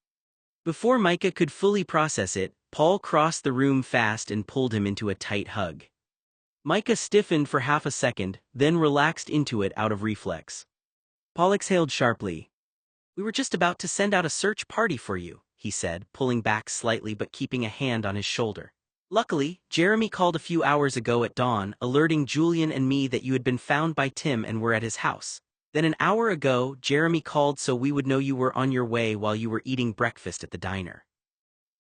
Before Micah could fully process it, Paul crossed the room fast and pulled him into a tight hug. Micah stiffened for half a second, then relaxed into it out of reflex. Paul exhaled sharply. We were just about to send out a search party for you, he said, pulling back slightly but keeping a hand on his shoulder. Luckily, Jeremy called a few hours ago at dawn, alerting Julian and me that you had been found by Tim and were at his house. Then an hour ago, Jeremy called so we would know you were on your way while you were eating breakfast at the diner.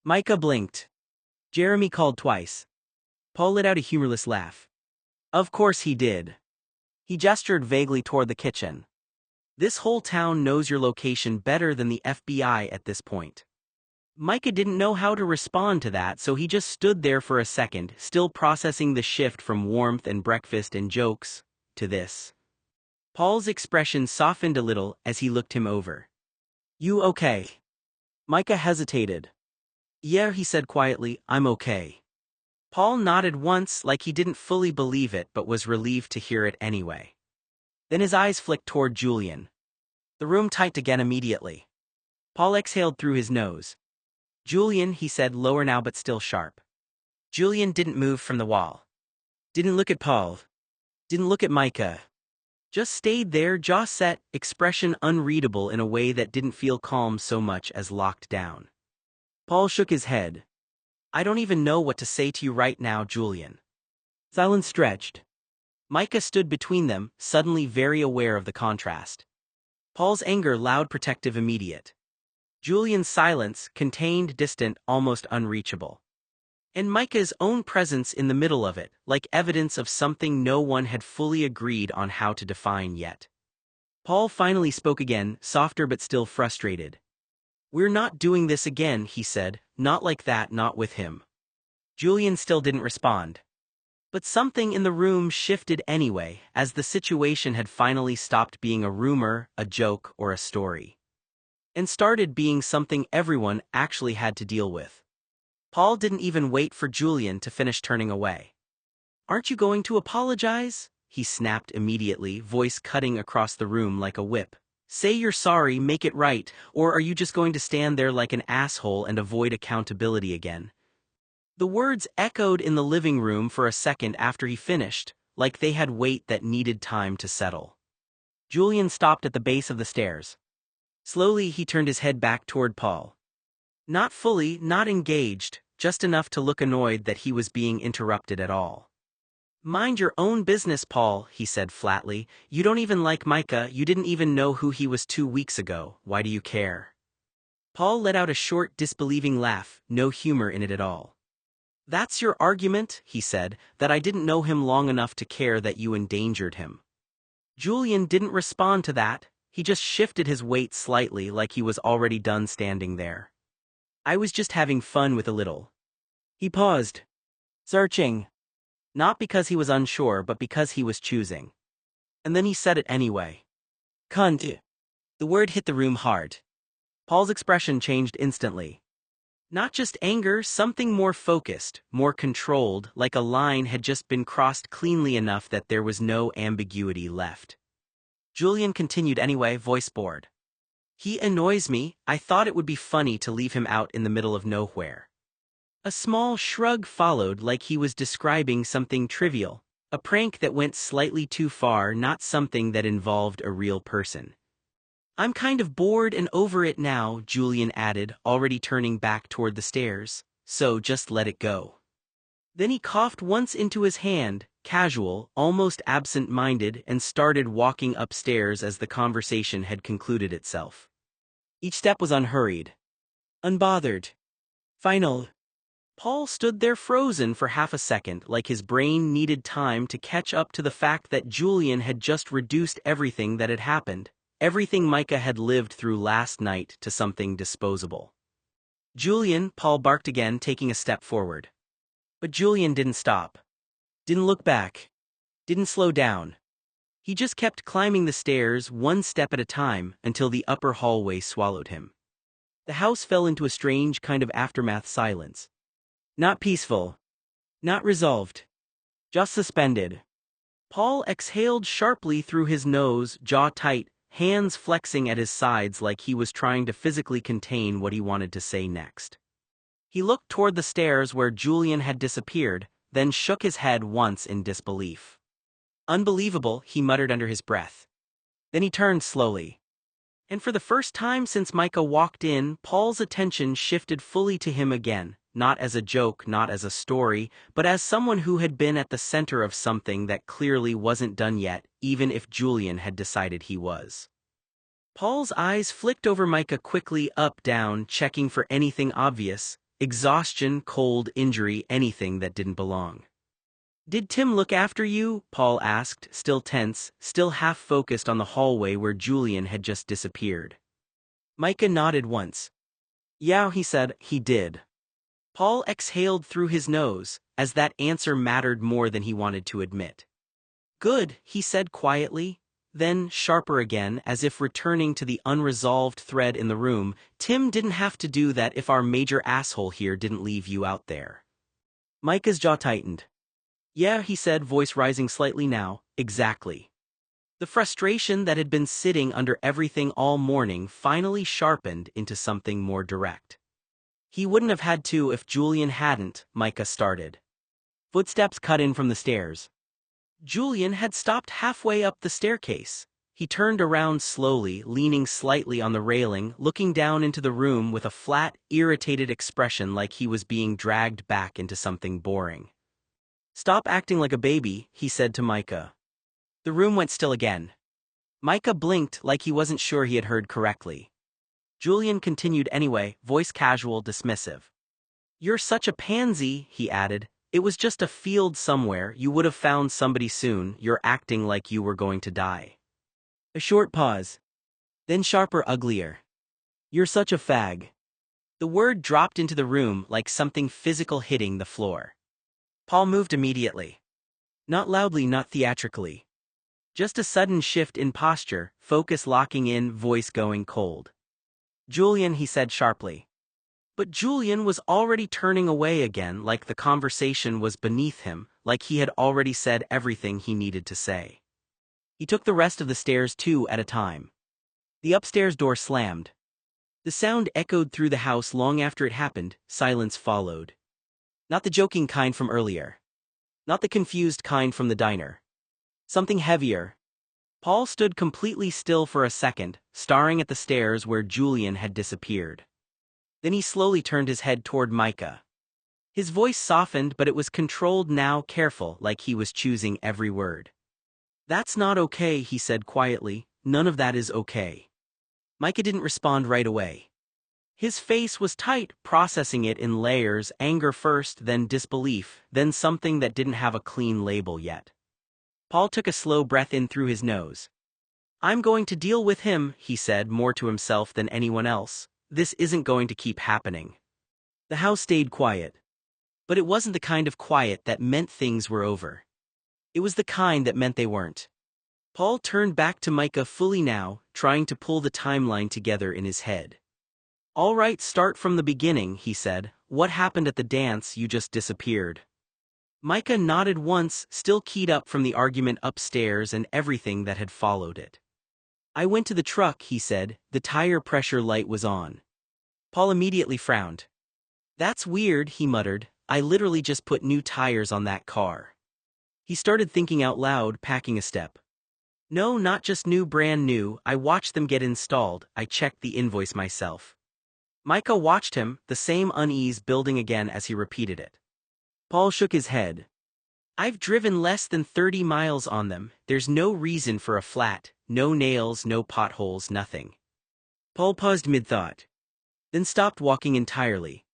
Micah blinked. Jeremy called twice. Paul let out a humorless laugh. Of course he did. He gestured vaguely toward the kitchen. This whole town knows your location better than the FBI at this point. Micah didn't know how to respond to that, so he just stood there for a second, still processing the shift from warmth and breakfast and jokes to this. Paul's expression softened a little as he looked him over. You okay? Micah hesitated. Yeah, he said quietly, I'm okay. Paul nodded once like he didn't fully believe it but was relieved to hear it anyway. Then his eyes flicked toward Julian. The room tightened again immediately. Paul exhaled through his nose. Julian, he said, lower now but still sharp. Julian didn't move from the wall. Didn't look at Paul. Didn't look at Micah. Just stayed there, jaw set, expression unreadable in a way that didn't feel calm so much as locked down. Paul shook his head. I don't even know what to say to you right now, Julian. Silence stretched. Micah stood between them, suddenly very aware of the contrast. Paul's anger loud, protective, immediate. Julian's silence, contained, distant, almost unreachable. And Micah's own presence in the middle of it, like evidence of something no one had fully agreed on how to define yet. Paul finally spoke again, softer but still frustrated. We're not doing this again, he said, not like that, not with him. Julian still didn't respond. But something in the room shifted anyway, as the situation had finally stopped being a rumor, a joke, or a story. And started being something everyone actually had to deal with. Paul didn't even wait for Julian to finish turning away. Aren't you going to apologize? He snapped immediately, voice cutting across the room like a whip. Say you're sorry, make it right, or are you just going to stand there like an asshole and avoid accountability again? The words echoed in the living room for a second after he finished, like they had weight that needed time to settle. Julian stopped at the base of the stairs. Slowly he turned his head back toward Paul. Not fully, not engaged, just enough to look annoyed that he was being interrupted at all. Mind your own business, Paul, he said flatly. You don't even like Micah, you didn't even know who he was 2 weeks ago, why do you care? Paul let out a short, disbelieving laugh, no humor in it at all. That's your argument, he said, that I didn't know him long enough to care that you endangered him. Julian didn't respond to that, he just shifted his weight slightly like he was already done standing there. I was just having fun with a little. He paused. Searching. Not because he was unsure but because he was choosing. And then he said it anyway. Cunt. The word hit the room hard. Paul's expression changed instantly. Not just anger, something more focused, more controlled, like a line had just been crossed cleanly enough that there was no ambiguity left. Julian continued anyway, voice bored. He annoys me, I thought it would be funny to leave him out in the middle of nowhere. A small shrug followed like he was describing something trivial, a prank that went slightly too far, not something that involved a real person. I'm kind of bored and over it now, Julian added, already turning back toward the stairs, so just let it go. Then he coughed once into his hand, casual, almost absent-minded, and started walking upstairs as the conversation had concluded itself. Each step was unhurried. Unbothered. Final. Paul stood there frozen for half a second, like his brain needed time to catch up to the fact that Julian had just reduced everything that had happened, everything Micah had lived through last night, to something disposable. Julian, Paul barked again, taking a step forward. But Julian didn't stop. Didn't look back. Didn't slow down. He just kept climbing the stairs, one step at a time, until the upper hallway swallowed him. The house fell into a strange kind of aftermath silence. Not peaceful. Not resolved. Just suspended. Paul exhaled sharply through his nose, jaw tight, hands flexing at his sides like he was trying to physically contain what he wanted to say next. He looked toward the stairs where Julian had disappeared, then shook his head once in disbelief. Unbelievable, he muttered under his breath. Then he turned slowly. And for the first time since Micah walked in, Paul's attention shifted fully to him again, not as a joke, not as a story, but as someone who had been at the center of something that clearly wasn't done yet, even if Julian had decided he was. Paul's eyes flicked over Micah quickly, up, down, checking for anything obvious: exhaustion, cold, injury, anything that didn't belong. "Did Tim look after you?" Paul asked, still tense, still half-focused on the hallway where Julian had just disappeared. Micah nodded once. "Yeah," he said, "he did." Paul exhaled through his nose, as that answer mattered more than he wanted to admit. "Good," he said quietly. Then, sharper again, as if returning to the unresolved thread in the room, "Tim didn't have to do that if our major asshole here didn't leave you out there." Micah's jaw tightened. "Yeah," he said, voice rising slightly now, "exactly." The frustration that had been sitting under everything all morning finally sharpened into something more direct. "He wouldn't have had to if Julian hadn't," Micah started. Footsteps cut in from the stairs. Julian had stopped halfway up the staircase. He turned around slowly, leaning slightly on the railing, looking down into the room with a flat, irritated expression like he was being dragged back into something boring. "Stop acting like a baby," he said to Micah. The room went still again. Micah blinked like he wasn't sure he had heard correctly. Julian continued anyway, voice casual, dismissive. "You're such a pansy," he added. "It was just a field somewhere, you would have found somebody soon, you're acting like you were going to die." A short pause. Then sharper, uglier. "You're such a fag." The word dropped into the room like something physical hitting the floor. Paul moved immediately. Not loudly, not theatrically. Just a sudden shift in posture, focus locking in, voice going cold. "Julian," he said sharply. But Julian was already turning away again, like the conversation was beneath him, like he had already said everything he needed to say. He took the rest of the stairs 2 at a time. The upstairs door slammed. The sound echoed through the house long after it happened. Silence followed. Not the joking kind from earlier. Not the confused kind from the diner. Something heavier. Paul stood completely still for a second, staring at the stairs where Julian had disappeared. Then he slowly turned his head toward Micah. His voice softened, but it was controlled now, careful, like he was choosing every word. "That's not okay," he said quietly. "None of that is okay." Micah didn't respond right away. His face was tight, processing it in layers, anger first, then disbelief, then something that didn't have a clean label yet. Paul took a slow breath in through his nose. "I'm going to deal with him," he said, more to himself than anyone else. "This isn't going to keep happening." The house stayed quiet. But it wasn't the kind of quiet that meant things were over. It was the kind that meant they weren't. Paul turned back to Micah fully now, trying to pull the timeline together in his head. "All right, start from the beginning," he said. "What happened at the dance? You just disappeared." Micah nodded once, still keyed up from the argument upstairs and everything that had followed it. "I went to the truck," he said. "The tire pressure light was on." Paul immediately frowned. "That's weird," he muttered. "I literally just put new tires on that car." He started thinking out loud, packing a step. "No, not just new, brand new. I watched them get installed. I checked the invoice myself." Micah watched him, the same unease building again as he repeated it. Paul shook his head. "I've driven less than 30 miles on them. There's no reason for a flat, no nails, no potholes, nothing." Paul paused mid-thought. Then stopped walking entirely.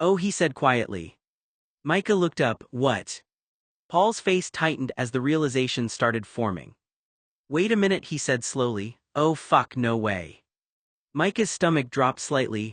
"Oh," he said quietly. Micah looked up. "What?" Paul's face tightened as the realization started forming. "Wait a minute," he said slowly. "Oh fuck, no way." Micah's stomach dropped slightly.